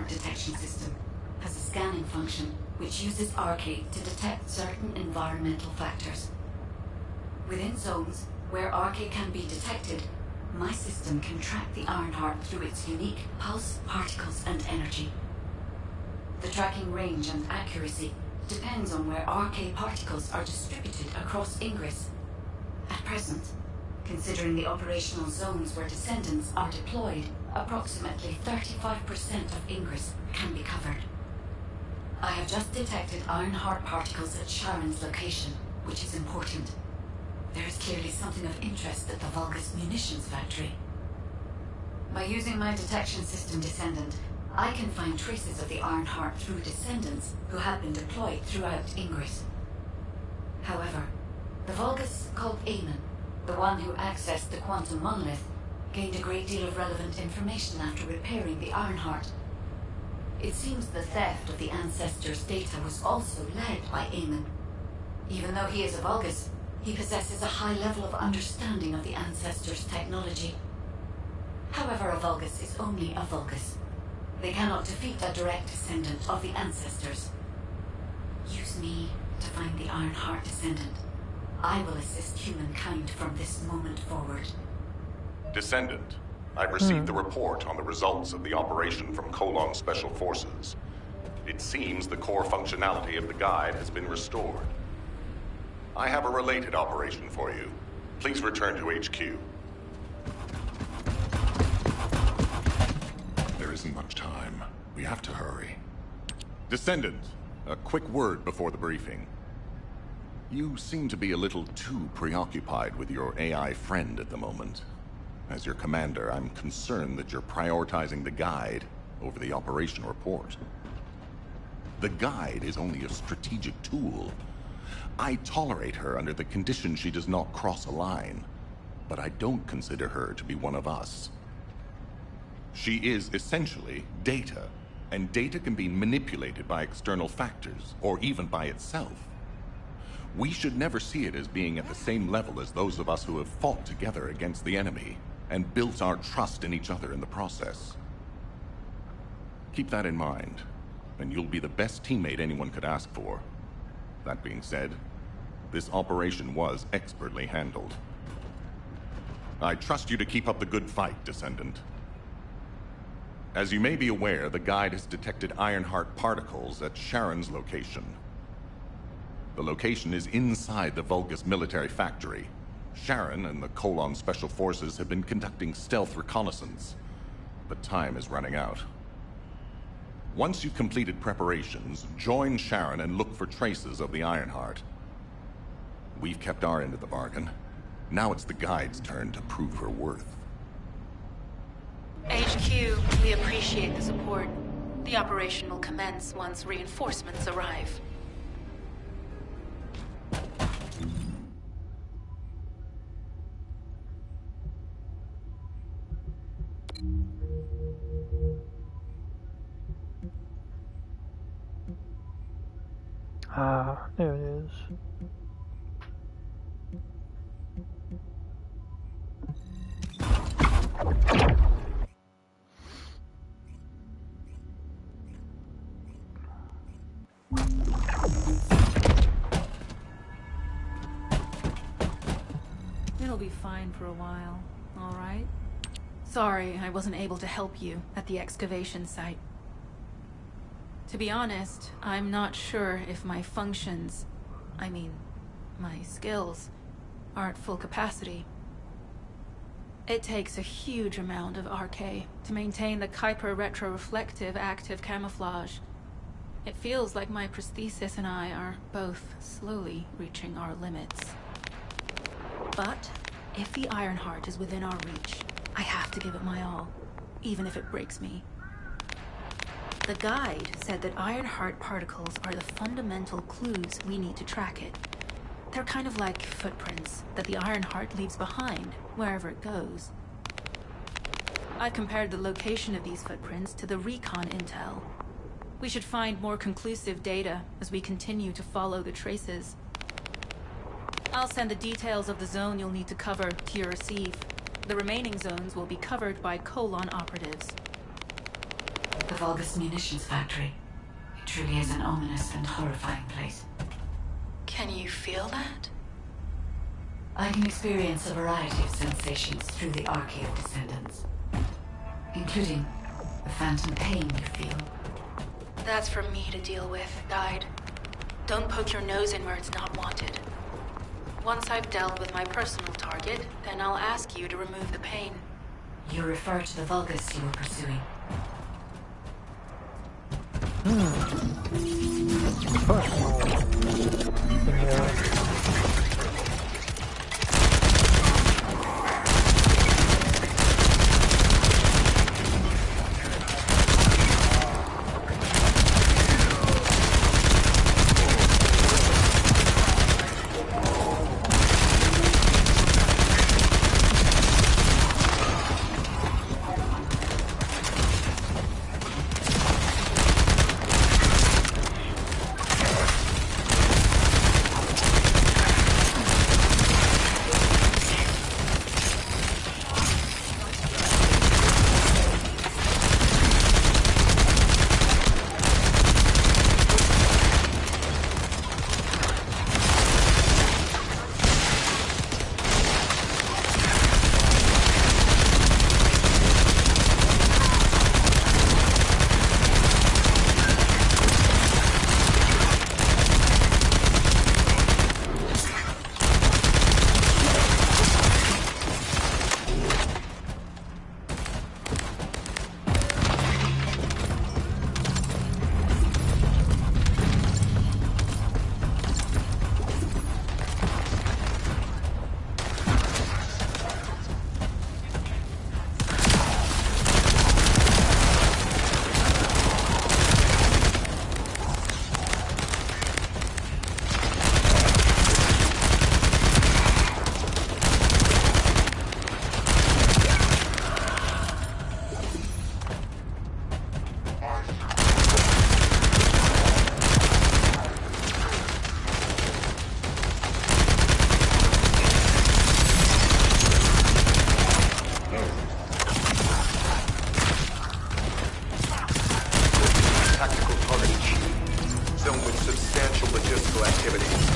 Detection system has a scanning function which uses Arcade to detect certain environmental factors. Within zones where Arcade can be detected, my system can track the Ironheart through its unique pulse, particles, and energy. The tracking range and accuracy depends on where Arcade particles are distributed across Ingress. At present, considering the operational zones where Descendants are deployed, approximately 35% of Ingress can be covered. I have just detected Ironheart particles at Sharon's location, which is important. There is clearly something of interest at the Vulgus munitions factory. By using my detection system Descendant, I can find traces of the Ironheart through Descendants who have been deployed throughout Ingress. However, the Vulgus called Eamon, the one who accessed the quantum monolith, gained a great deal of relevant information after repairing the Ironheart. It seems the theft of the Ancestors' data was also led by Eamon. Even though he is a Vulgus, he possesses a high level of understanding of the Ancestors' technology. However, a Vulgus is only a Vulgus. They cannot defeat a direct descendant of the Ancestors. Use me to find the Ironheart Descendant. I will assist humankind from this moment forward. Descendant, I've received the report on the results of the operation from Colon Special Forces. It seems the core functionality of the guide has been restored. I have a related operation for you. Please return to HQ. There isn't much time. We have to hurry. Descendant, a quick word before the briefing. You seem to be a little too preoccupied with your AI friend at the moment. As your commander, I'm concerned that you're prioritizing the guide over the operation report. The guide is only a strategic tool, I tolerate her under the condition she does not cross a line, but I don't consider her to be one of us. She is essentially data, and data can be manipulated by external factors, or even by itself. We should never see it as being at the same level as those of us who have fought together against the enemy, and built our trust in each other in the process. Keep that in mind, and you'll be the best teammate anyone could ask for. That being said, this operation was expertly handled. I trust you to keep up the good fight, Descendant. As you may be aware, the guide has detected Ironheart particles at Sharon's location. The location is inside the Vulgus military factory. Sharon and the Colon Special Forces have been conducting stealth reconnaissance, but time is running out. Once you've completed preparations, join Sharon and look for traces of the Ironheart. We've kept our end of the bargain. Now it's the guide's turn to prove her worth. HQ, we appreciate the support. The operation will commence once reinforcements arrive. Ah, there it is. It'll be fine for a while, all right? Sorry, I wasn't able to help you at the excavation site. To be honest, I'm not sure if my functions, my skills, are at full capacity. It takes a huge amount of RK to maintain the Kuiper retroreflective active camouflage. It feels like my prosthesis and I are both slowly reaching our limits. But if the Ironheart is within our reach, I have to give it my all, even if it breaks me. The guide said that Ironheart particles are the fundamental clues we need to track it. They're kind of like footprints that the Ironheart leaves behind, wherever it goes. I've compared the location of these footprints to the recon intel. We should find more conclusive data as we continue to follow the traces. I'll send the details of the zone you'll need to cover to your receive. The remaining zones will be covered by Colon operatives. The Vulgus munitions factory. It truly is an ominous and horrifying place. Can you feel that? I can experience a variety of sensations through the archy of Descendants, including the phantom pain you feel. That's for me to deal with, Guide. Don't poke your nose in where it's not wanted. Once I've dealt with my personal target, then I'll ask you to remove the pain. You refer to the Vulgus you were pursuing.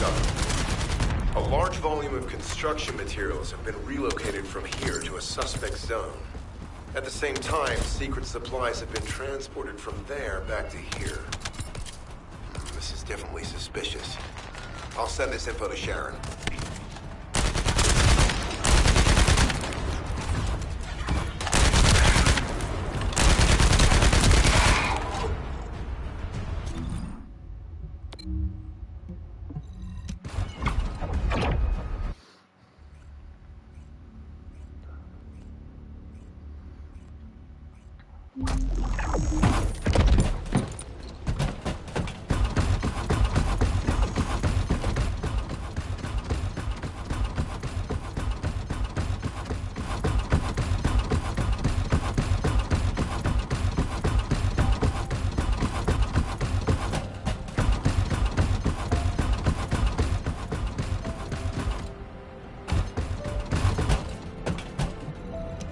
discovered. A large volume of construction materials have been relocated from here to a suspect zone. At the same time, secret supplies have been transported from there back to here. This is definitely suspicious. I'll send this info to Sharon.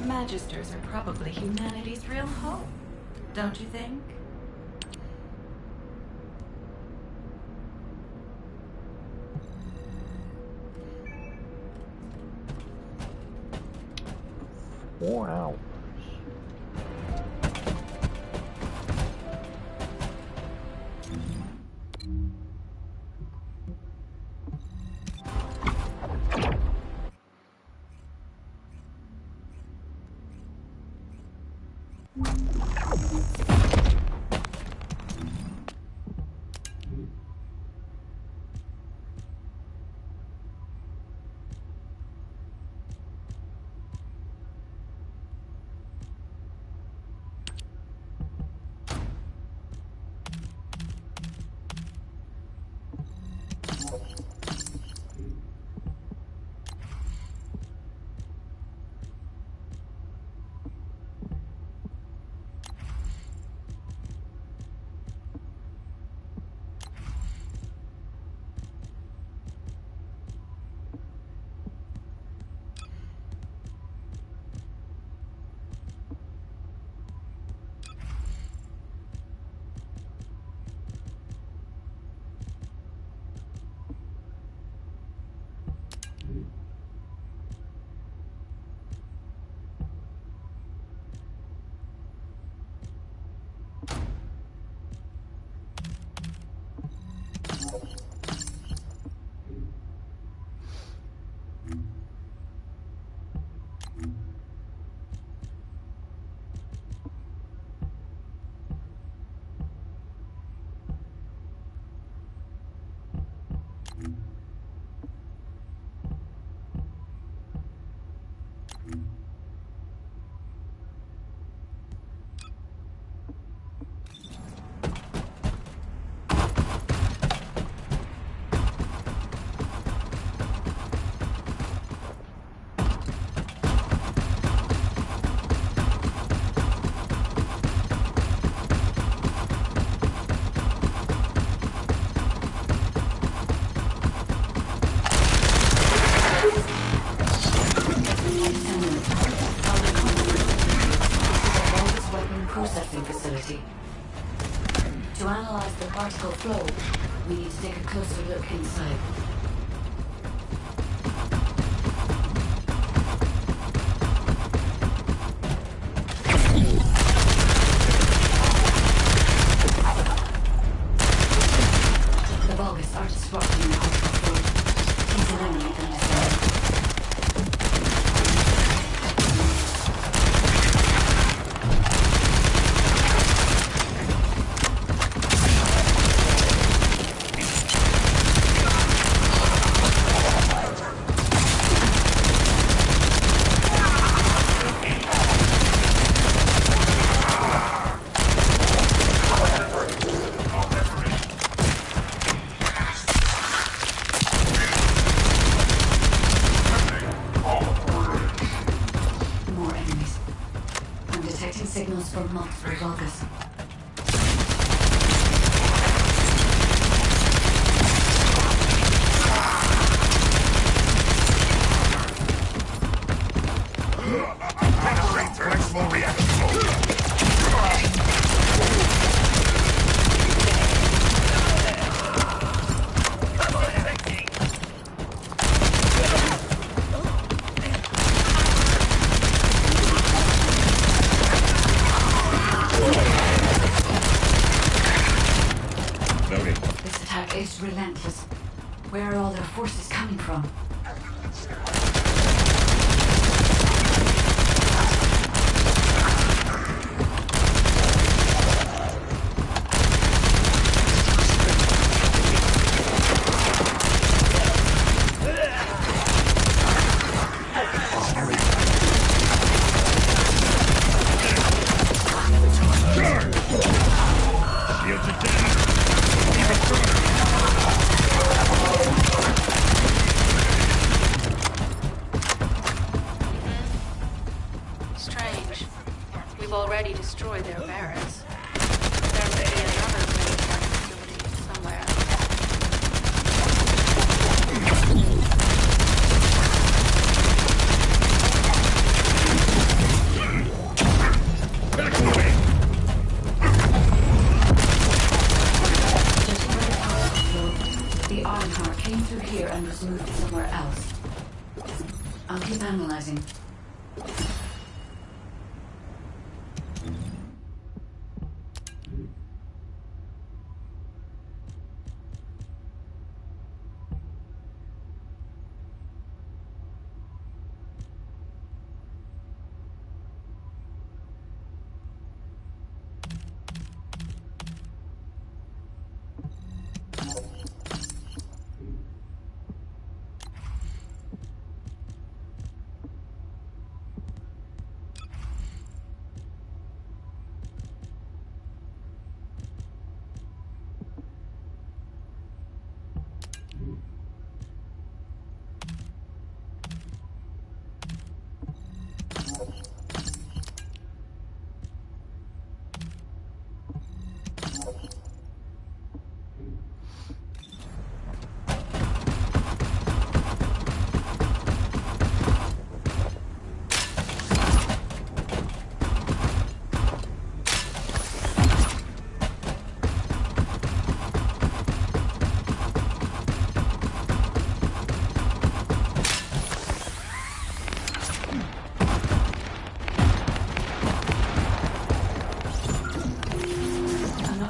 Magisters are probably humanity's real hope, don't you think? Wow. Processing facility. To analyze the particle flow, we need to take a closer look inside. The Vulgus are disrupting the particle flow. Please eliminate them as well. is relentless. Where are all their forces coming from? Strange. We've already destroyed their barracks. There may be another military facility somewhere. Back away! Just where the power flowed, the Ironheart came through here and was moved somewhere else. I'll keep analyzing.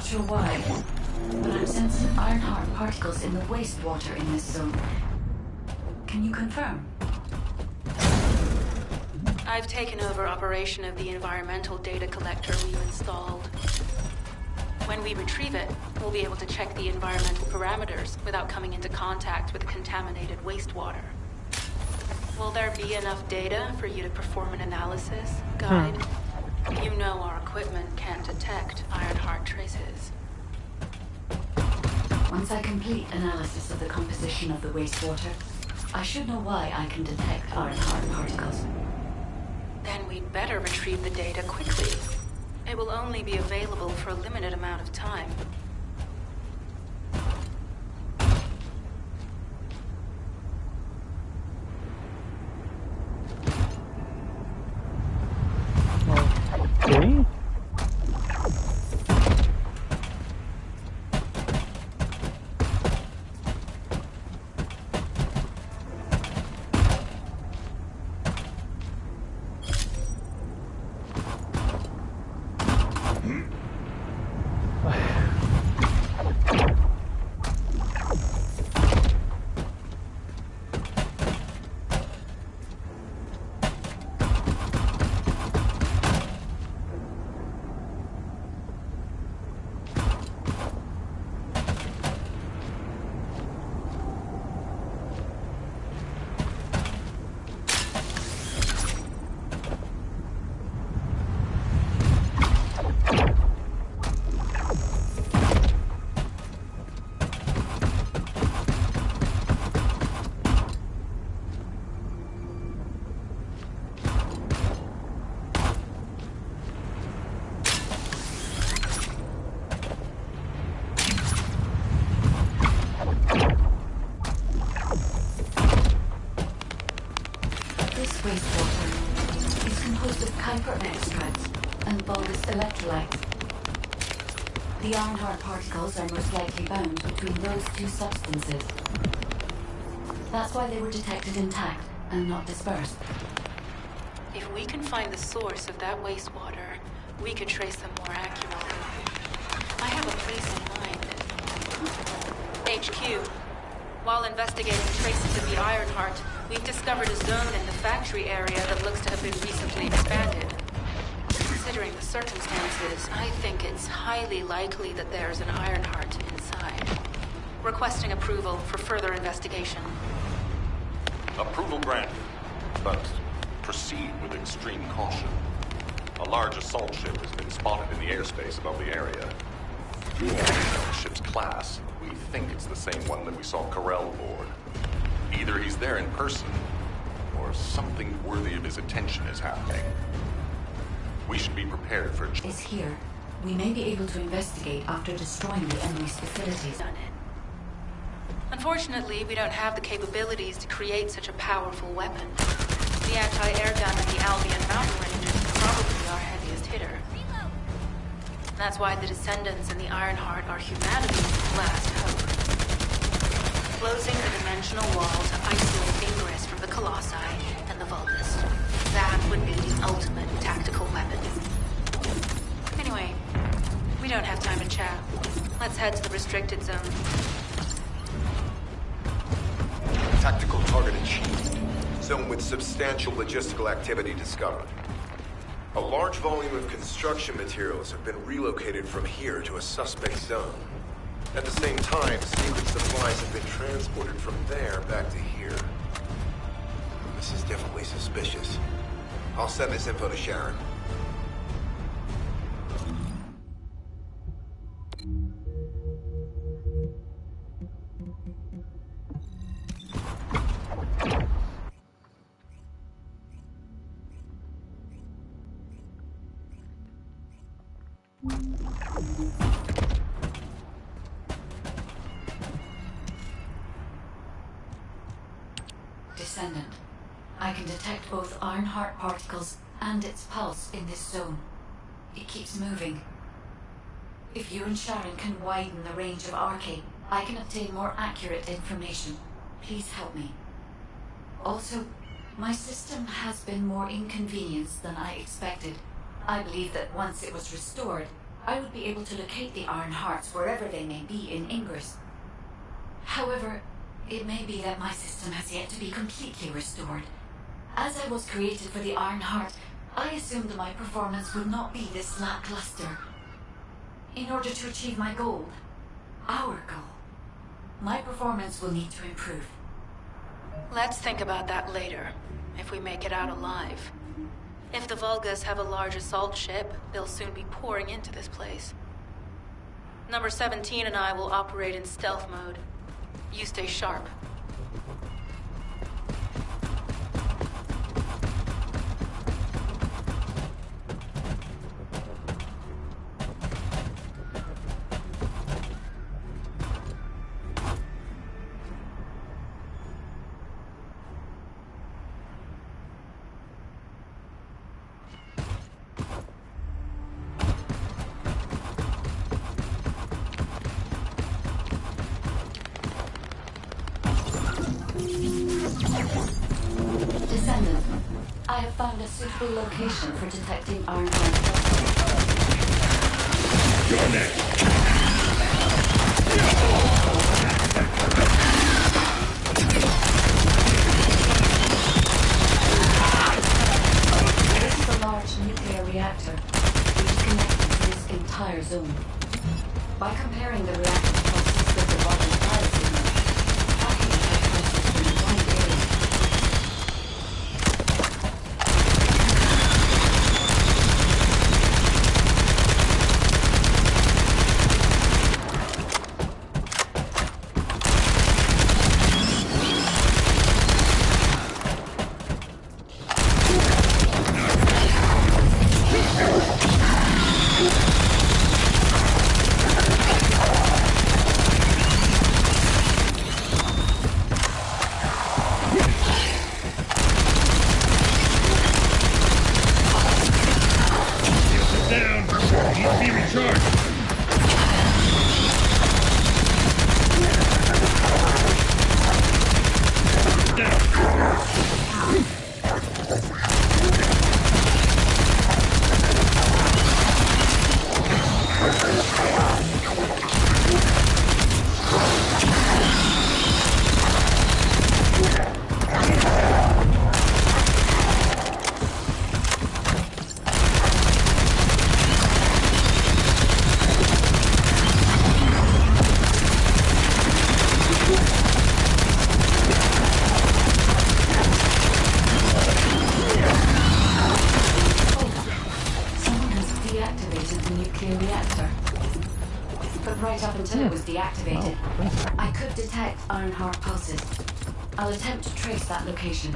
Sure why, but I'm sensing Ironheart particles in the wastewater in this zone. Can you confirm? I've taken over operation of the environmental data collector we've installed. When we retrieve it, we'll be able to check the environmental parameters without coming into contact with contaminated wastewater. Will there be enough data for you to perform an analysis, Guide? You know our equipment can't detect Ironheart traces. Once I complete analysis of the composition of the wastewater, I should know why I can detect Ironheart particles. Then we'd better retrieve the data quickly. It will only be available for a limited amount of time. Okay. Wastewater is composed of Kuiper extracts and bulbous electrolytes. The Ironheart particles are most likely bound between those two substances. That's why they were detected intact and not dispersed. If we can find the source of that wastewater, we could trace them more accurately. I have a place in mind. you. While investigating traces of the Ironheart, we've discovered a zone in the factory area that looks to have been recently expanded. Considering the circumstances, I think it's highly likely that there's an Ironheart inside. Requesting approval for further investigation. Approval granted, but proceed with extreme caution. A large assault ship has been spotted in the airspace above the area. We don't know the ship's class. We think it's the same one that we saw Carell aboard. Either he's there in person, or something worthy of his attention is happening. We should be prepared for... Is here. We may be able to investigate after destroying the enemy's facilities. Unfortunately, we don't have the capabilities to create such a powerful weapon. The anti-air gun in the Albion mountain range is probably our heaviest hitter. That's why the Descendants and the Ironheart are humanity's last hope. Closing the dimensional wall to isolate Ingress from the Colossi and the Vulgus. That would be the ultimate tactical weapon. Anyway, we don't have time to chat. Let's head to the restricted zone. Tactical target achieved. Zone with substantial logistical activity discovered. A large volume of construction materials have been relocated from here to a suspect zone. At the same time, secret supplies have been transported from there back to here. This is definitely suspicious. I'll send this info to Sharon. Descendant. I can detect both Ironheart particles and its pulse in this zone. It keeps moving. If you and Sharon can widen the range of Arcade, I can obtain more accurate information. Please help me. Also, my system has been more inconvenienced than I expected. I believe that once it was restored, I would be able to locate the Ironhearts wherever they may be in Ingress. However, it may be that my system has yet to be completely restored. As I was created for the Ironheart, I assumed my performance would not be this lackluster. In order to achieve my goal, our goal, my performance will need to improve. Let's think about that later, if we make it out alive. If the Vulgus have a large assault ship, they'll soon be pouring into this place. Number 17 and I will operate in stealth mode. You stay sharp. Descendant, I have found a suitable location for detecting Ironheart. You're next. This is a large nuclear reactor, which is connected to this entire zone. By comparing the reactor process with the Vulcan fire signal, I can detect processes from a wide area. right up until it was deactivated. I could detect Ironheart pulses. I'll attempt to trace that location.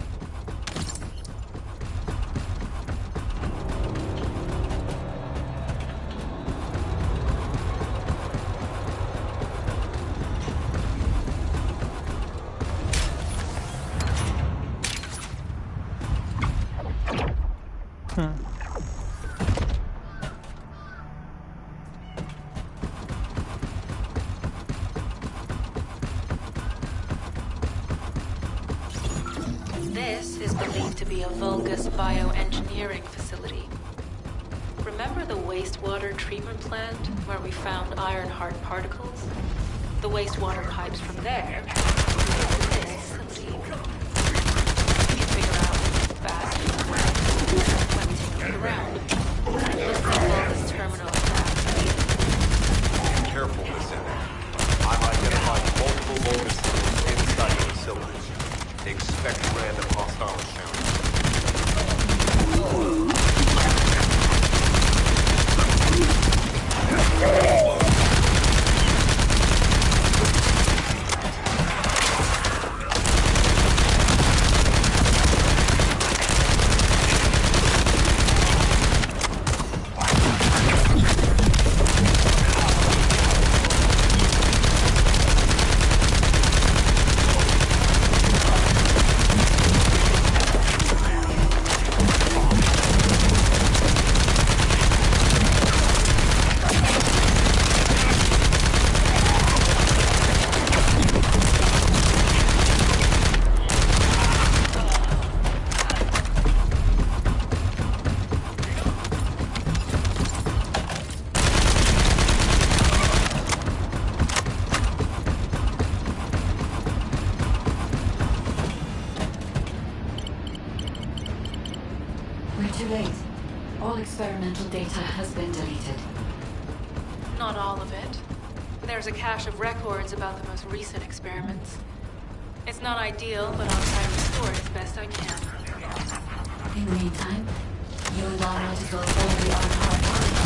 This is believed to be a Vulgus bioengineering facility. Remember the wastewater treatment plant where we found Ironheart particles? The wastewater pipes from there lead to this facility. We can figure out fast when we take a look around. Look for Vulgus terminal craft. Be careful, Descendant. I've identified multiple Vulgus systems inside the facility. Expect random hostile encounters. Too late. All experimental data has been deleted. Not all of it. There's a cache of records about the most recent experiments. It's not ideal, but I'll try and restore it as best I can. In the meantime, you and I might as well follow the Ironheart particles.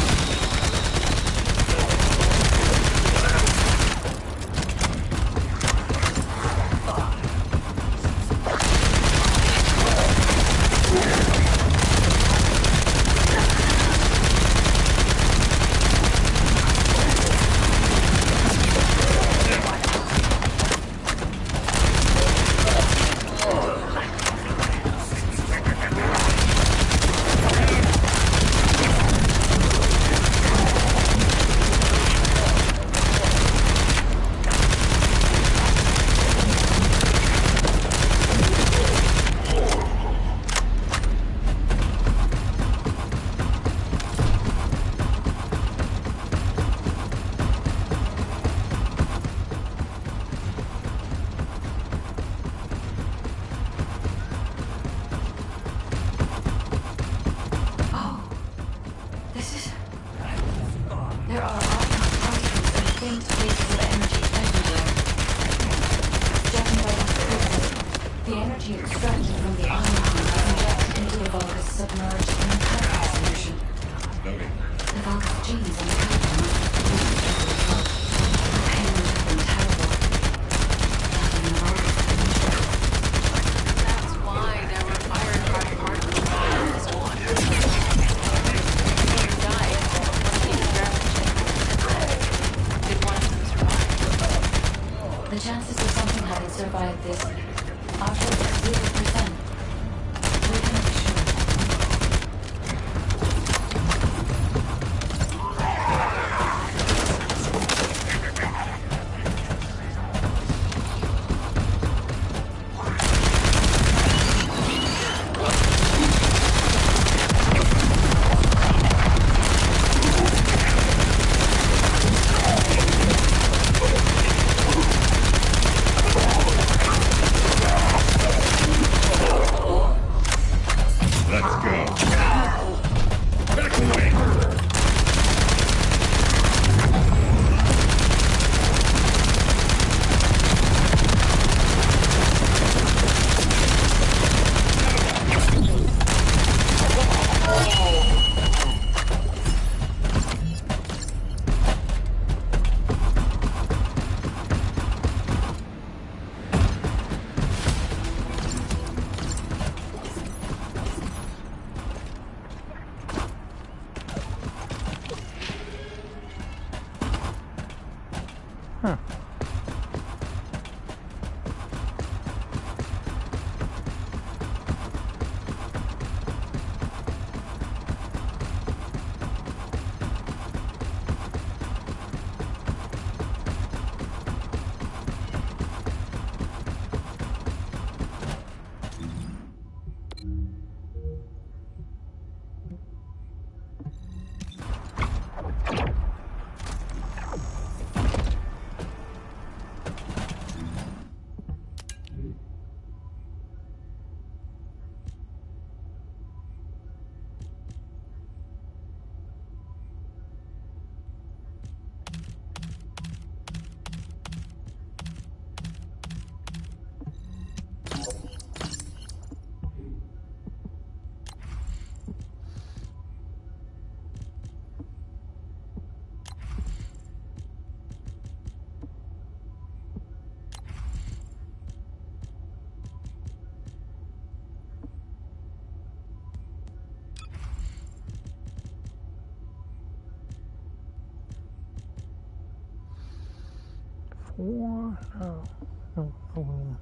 There are Ironheart particles and faint traces of energy everywhere. Judging by this process, the energy extracted from the Ironheart is injected into the Vulgus submerged in a chemical solution. The Vulgus genes and the chemical must have produced as a result. The pain would have been terrible. Nothing in the Vulgus solution. That's why there were Ironheart particles in this water. They died from the experiment. Did one of them survive? The chances of something having survived this are close to 0%. We can be sure. Huh. Four? No. No, aluminum.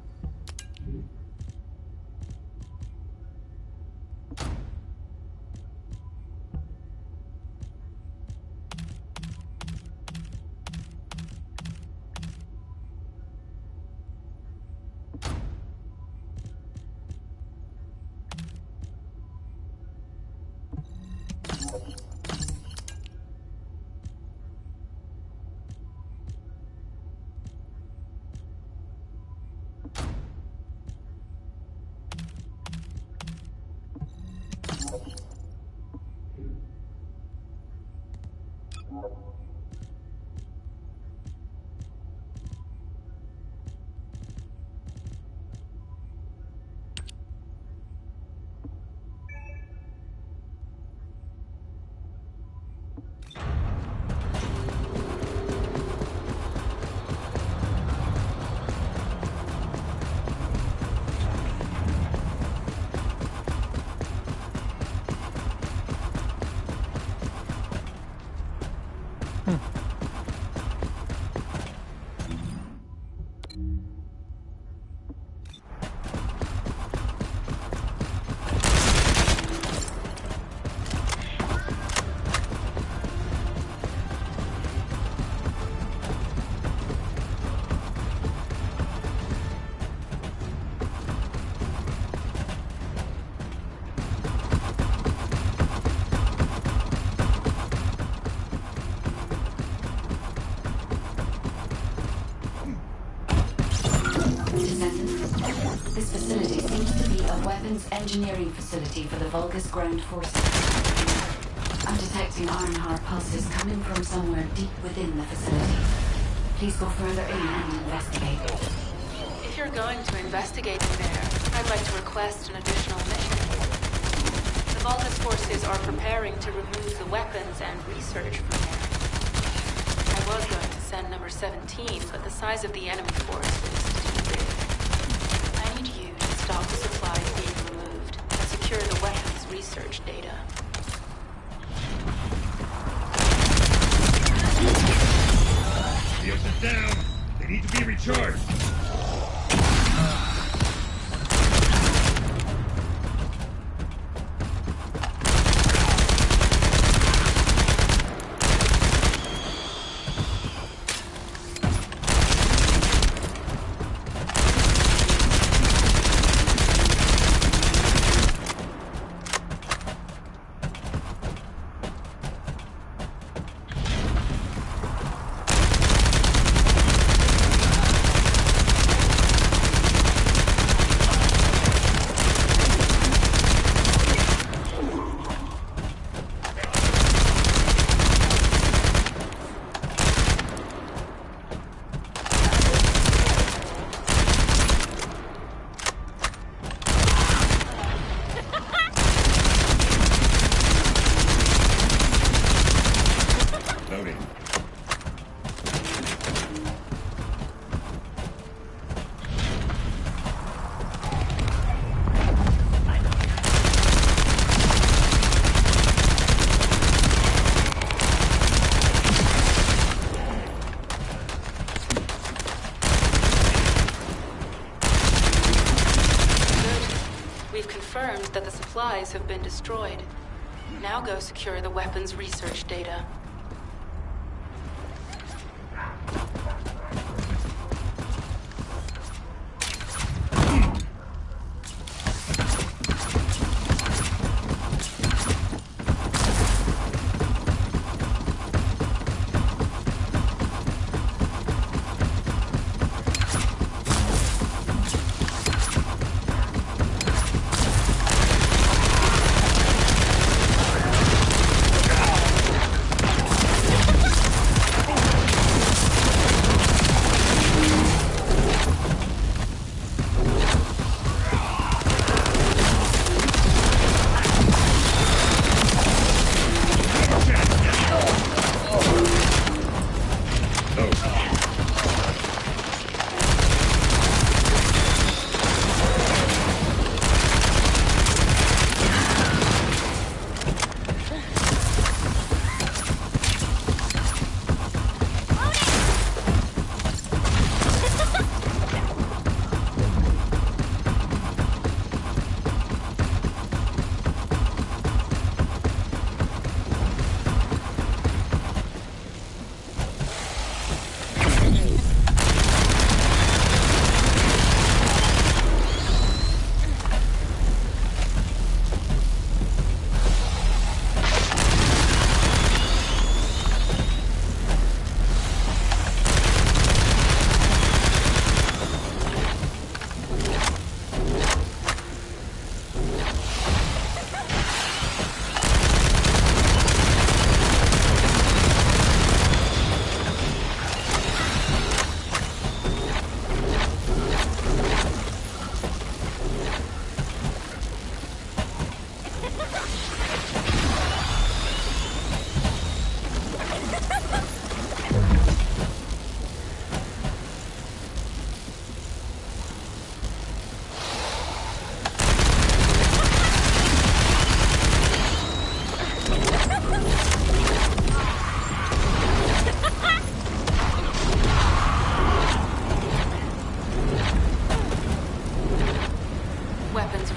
This facility seems to be a weapons engineering facility for the Vulgus ground forces. I'm detecting Ironheart pulses coming from somewhere deep within the facility. Please go further in and investigate. If you're going to investigate in there, I'd like to request an additional mission. The Vulgus forces are preparing to remove the weapons and research from there. I was going to send number 17, but the size of the enemy force is too big. I need you to stop the supplies being removed and secure the weapons research data. Shields is down. They need to be recharged. that the supplies have been destroyed. Now go secure the weapons research data.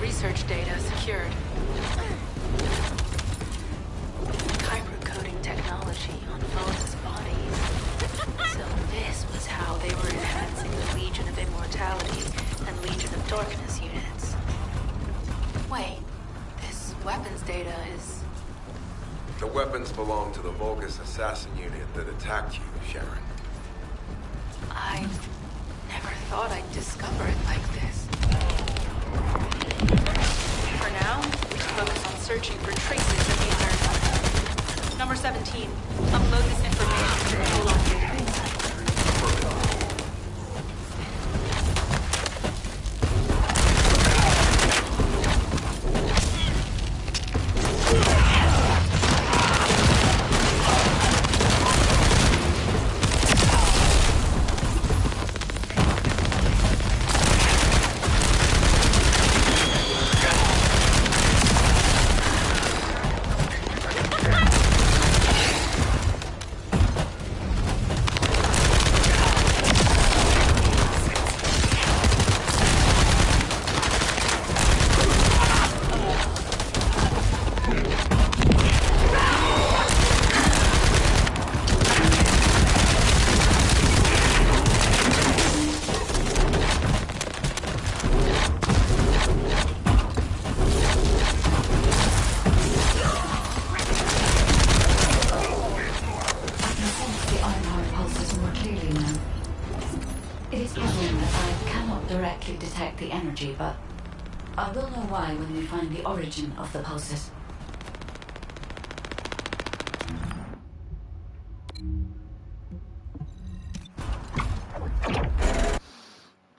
Research data secured. Kyber coding technology on Volus bodies. So this was how they were enhancing the Legion of Immortality and Legion of Darkness units. Wait, this weapons data is... The weapons belong to the Vulgus assassin unit that attacked you, Sharon. I never thought I'd discover it like this. For now, we focus on searching for traces of the iron weapon. Number 17, upload this information to the Olon database. Detect the energy, but I will know why when we find the origin of the pulses.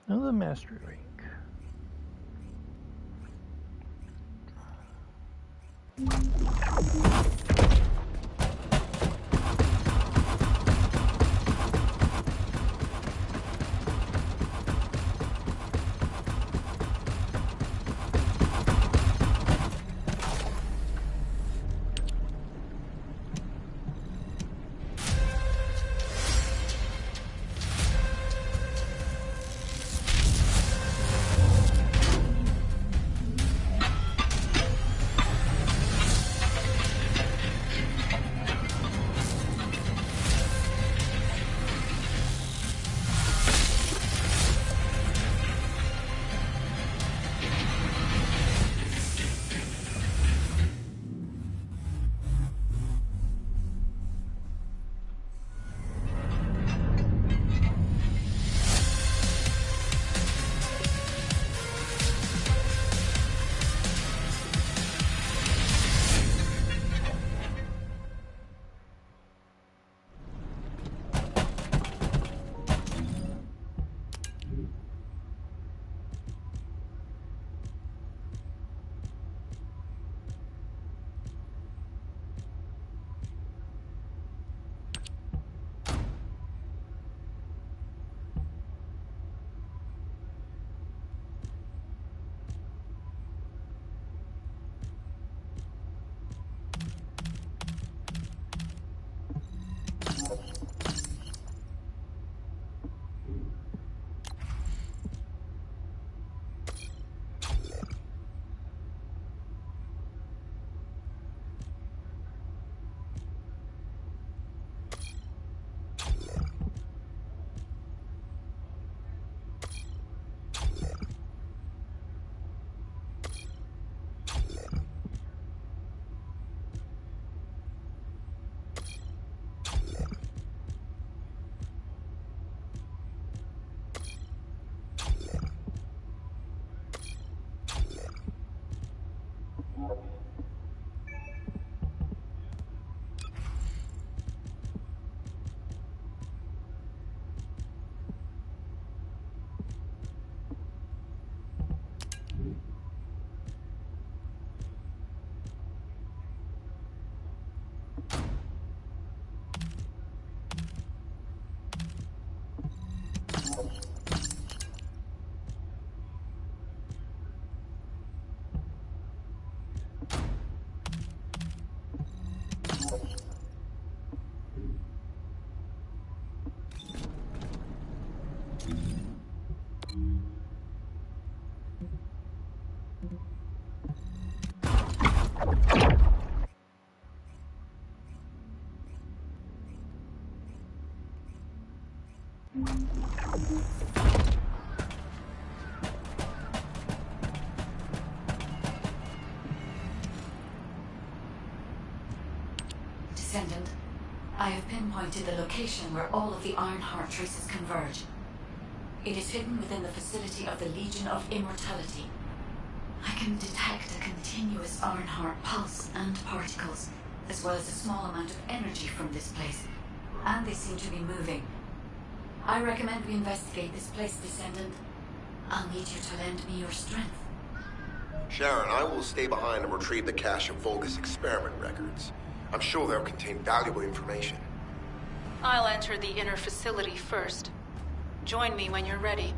Another mastery ring. Descendant, I have pinpointed the location where all of the Ironheart traces converge. It is hidden within the facility of the Legion of Immortality. I can detect a continuous Ironheart pulse and particles, as well as a small amount of energy from this place, and they seem to be moving. I recommend we investigate this place, Descendant. I'll need you to lend me your strength. Sharon, I will stay behind and retrieve the cache of Vulgus experiment records. I'm sure they'll contain valuable information. I'll enter the inner facility first. Join me when you're ready.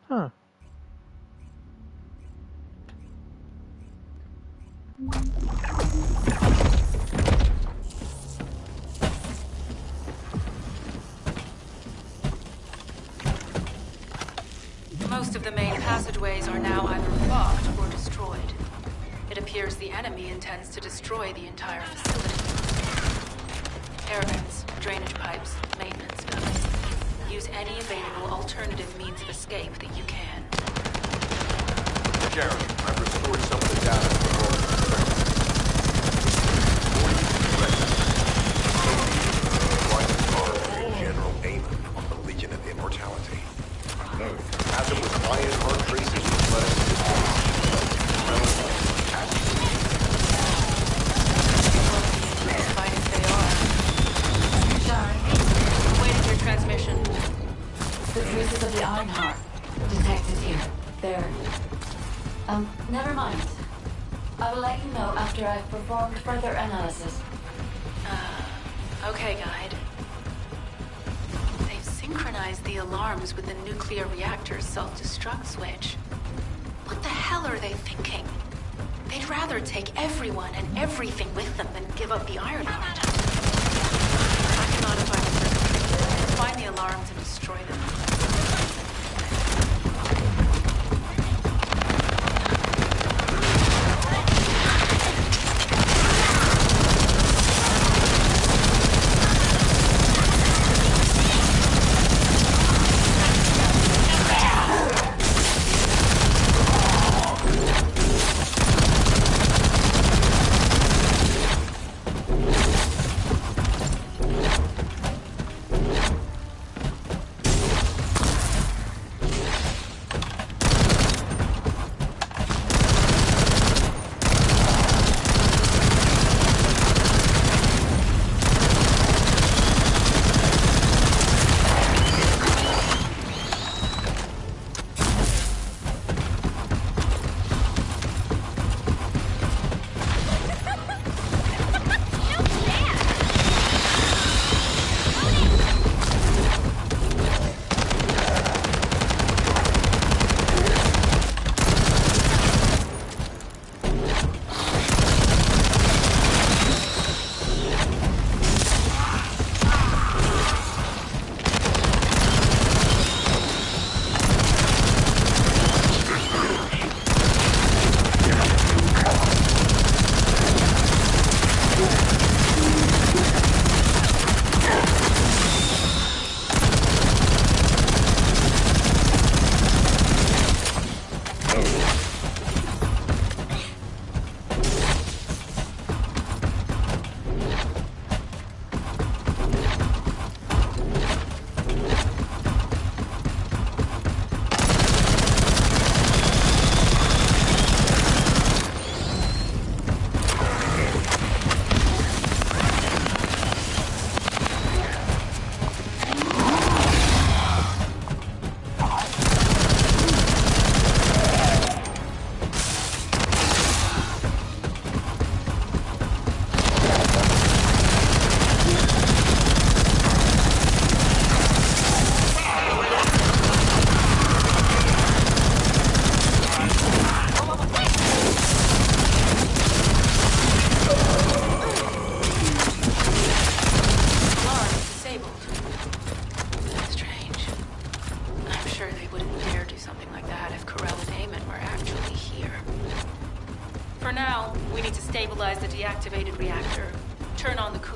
Huh. Most of the main passageways are now either blocked or destroyed. It appears the enemy intends to destroy the entire facility. Air vents, drainage pipes, maintenance ducts. Use any available alternative means of escape that you can. Sharon, I've restored some of the data from the Vulgus experiment. General Amon on the Legion of Immortality. As it was Ironheart traces which led us to this place. As fine as they are. Sharon, Waiting your transmission. the traces of the Ironheart detected here. They're... never mind. I will let you know after I've performed further analysis. Okay, Guide. They've synchronized the alarms with the nuclear reactor's self-destruct switch. What the hell are they thinking? They'd rather take everyone and everything with them than give up the Ironheart. I can modify the circuitry, find the alarms and destroy them.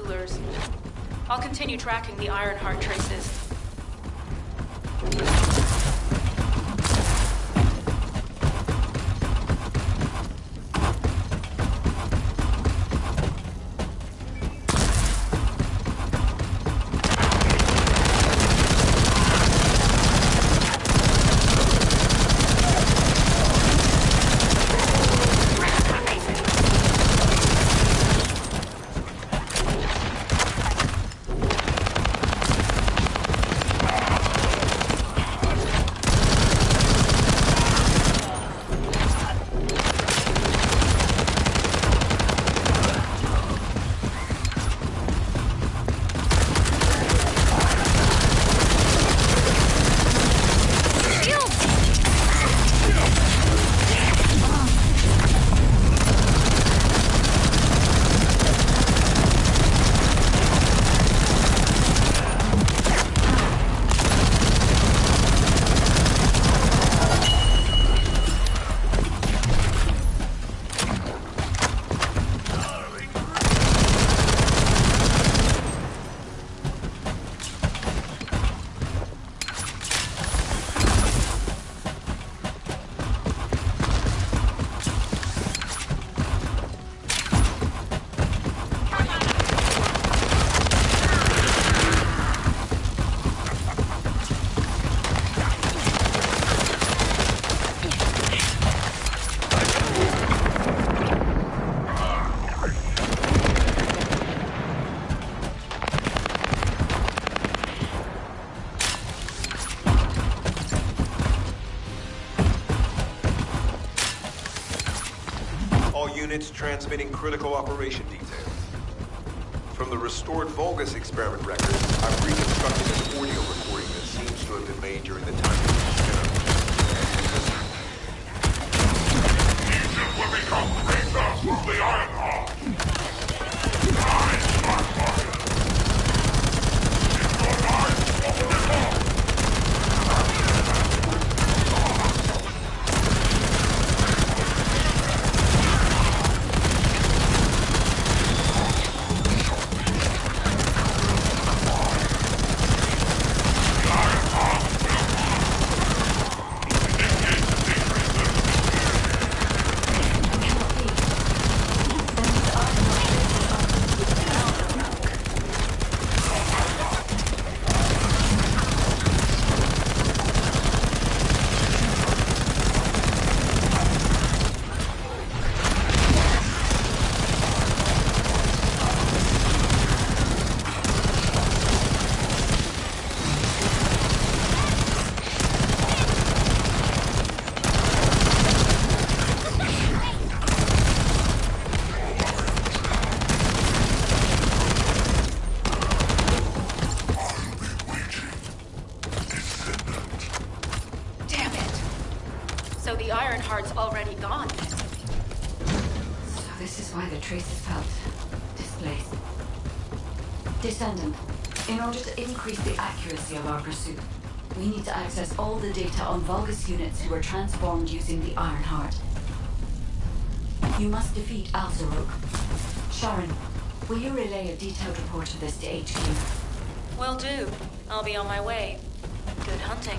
coolers. I'll continue tracking the Ironheart traces. Units transmitting critical operation details. From the restored Vulgus experiment records, I've reconstructed an audio recording that seems to have been made during the time of the experiment. Egypt will become princess of the Ironheart. So the Ironheart's already gone. So this is why the traces felt displaced. Descendant, in order to increase the accuracy of our pursuit, we need to access all the data on Vulgus units who were transformed using the Ironheart. You must defeat Al-Zaruk. Sharon, will you relay a detailed report of this to HQ? Will do. I'll be on my way. Good hunting.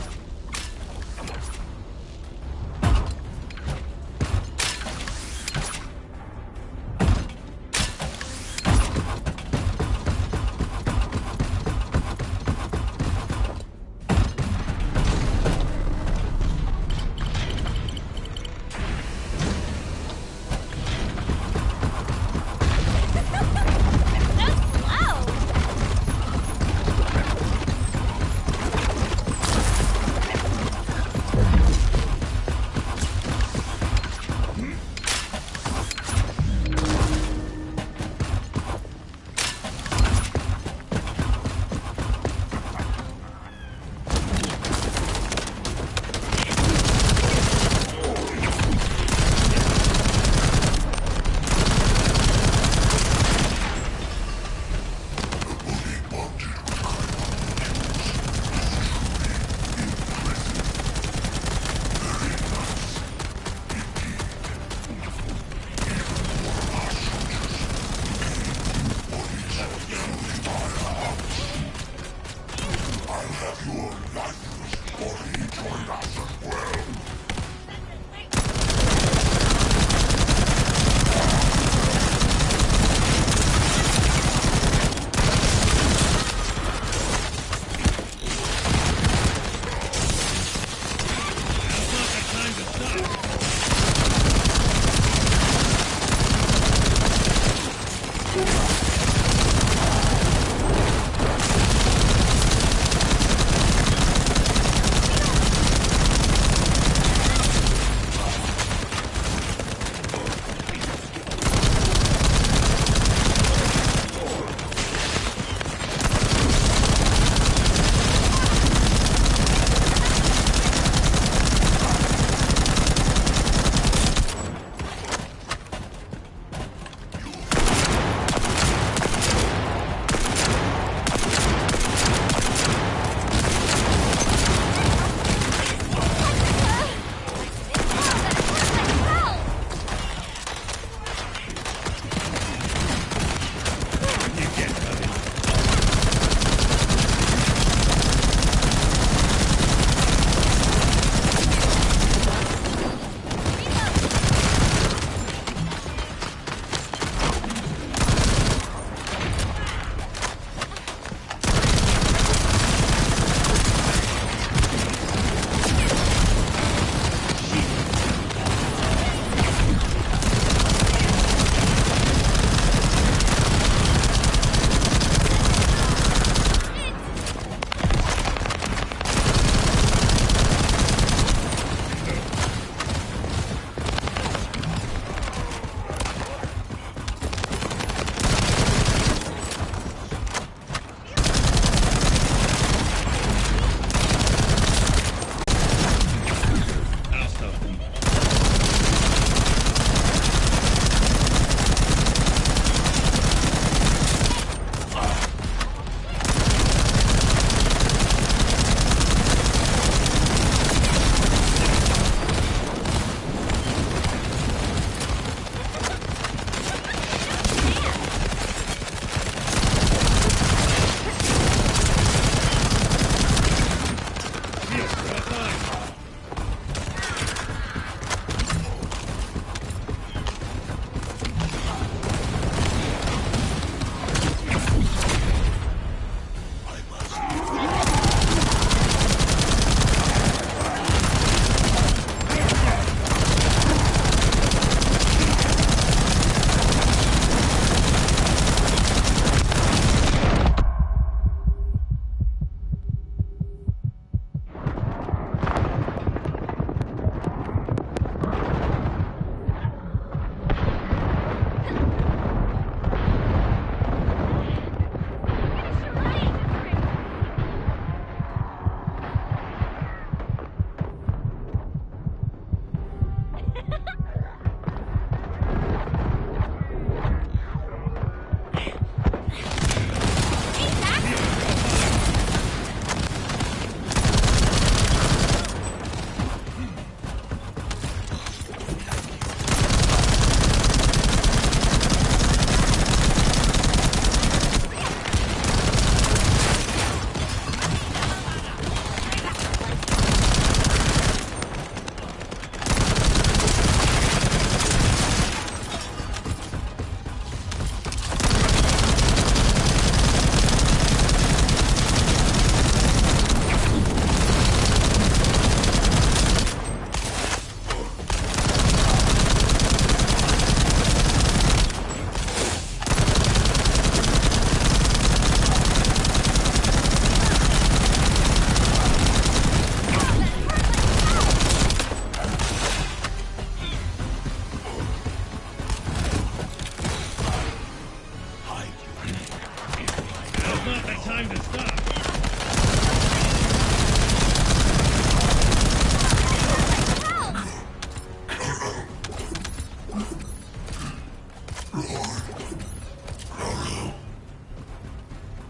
time to stop.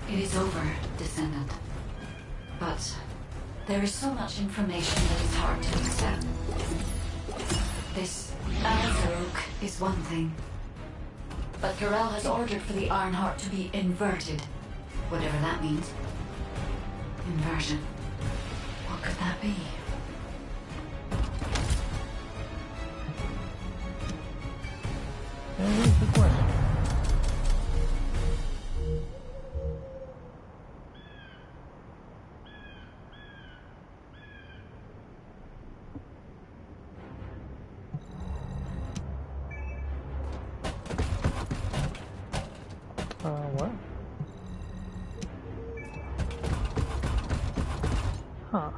It is over, Descendant. But there is so much information that is hard to accept. This Al-Farouk is one thing. But Corel has ordered for the Ironheart to be inverted. Whatever that means. Inversion. What could that be? And here's the question. What? Huh.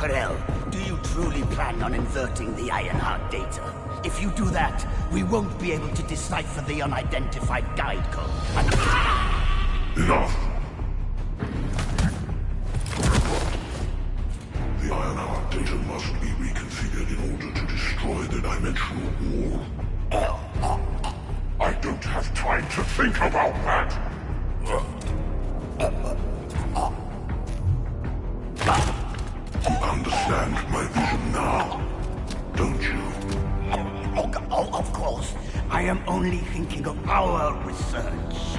Corel, do you truly plan on inverting the Ironheart data? If you do that, we won't be able to decipher the unidentified guide code. Enough! The Ironheart data must be reconfigured in order to destroy the dimensional wall. I don't have time to think about that! You understand my vision now, don't you? Oh, of course. I am only thinking of our research.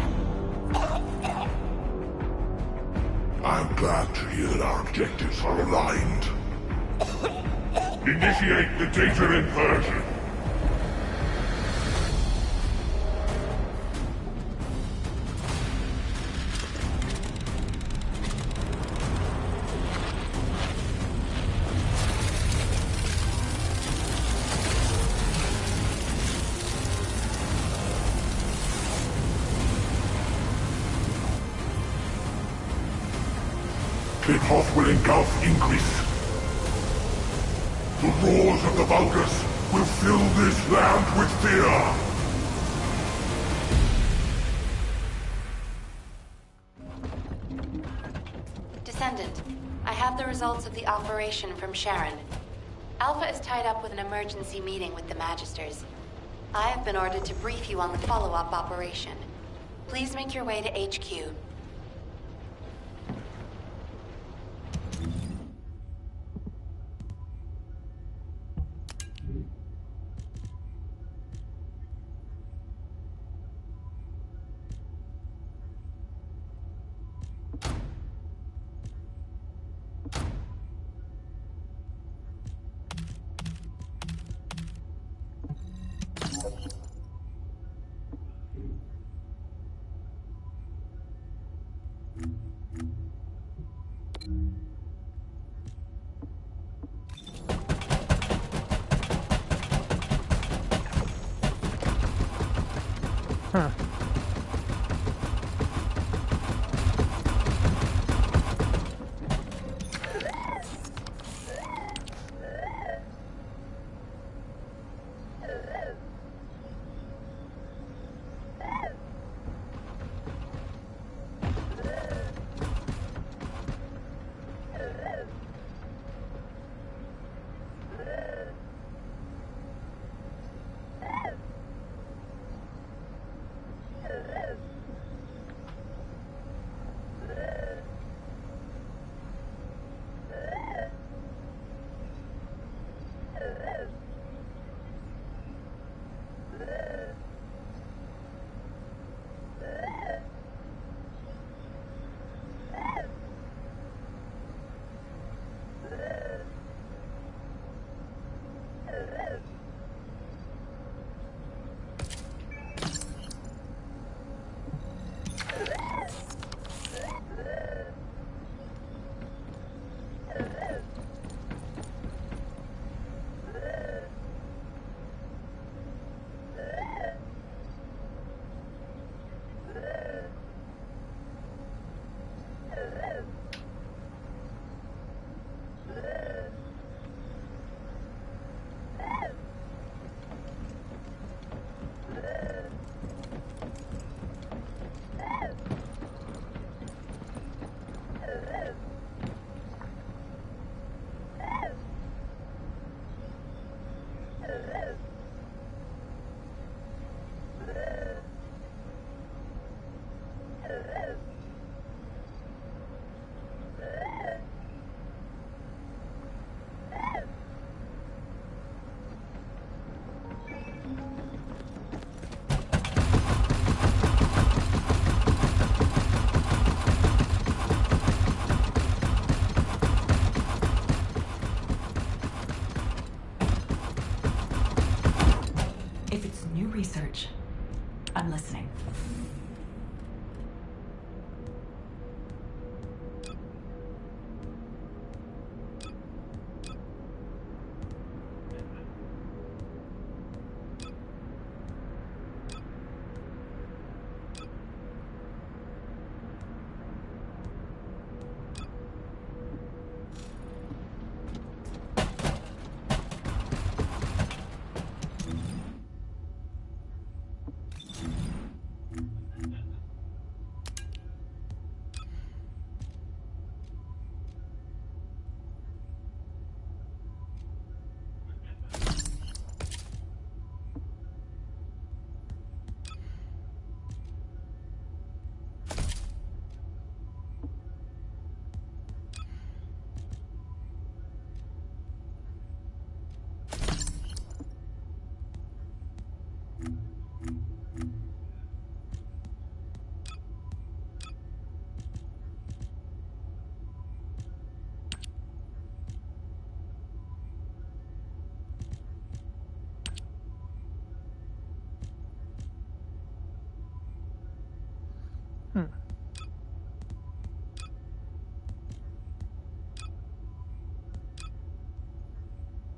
I'm glad to hear that our objectives are aligned. Initiate the data inversion. Kickoff will engulf Ingris. The roars of the Vulgus will fill this land with fear. Descendant, I have the results of the operation from Sharon. Alpha is tied up with an emergency meeting with the Magisters. I have been ordered to brief you on the follow-up operation. Please make your way to HQ.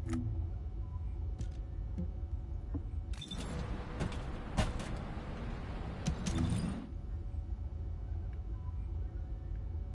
Descendant.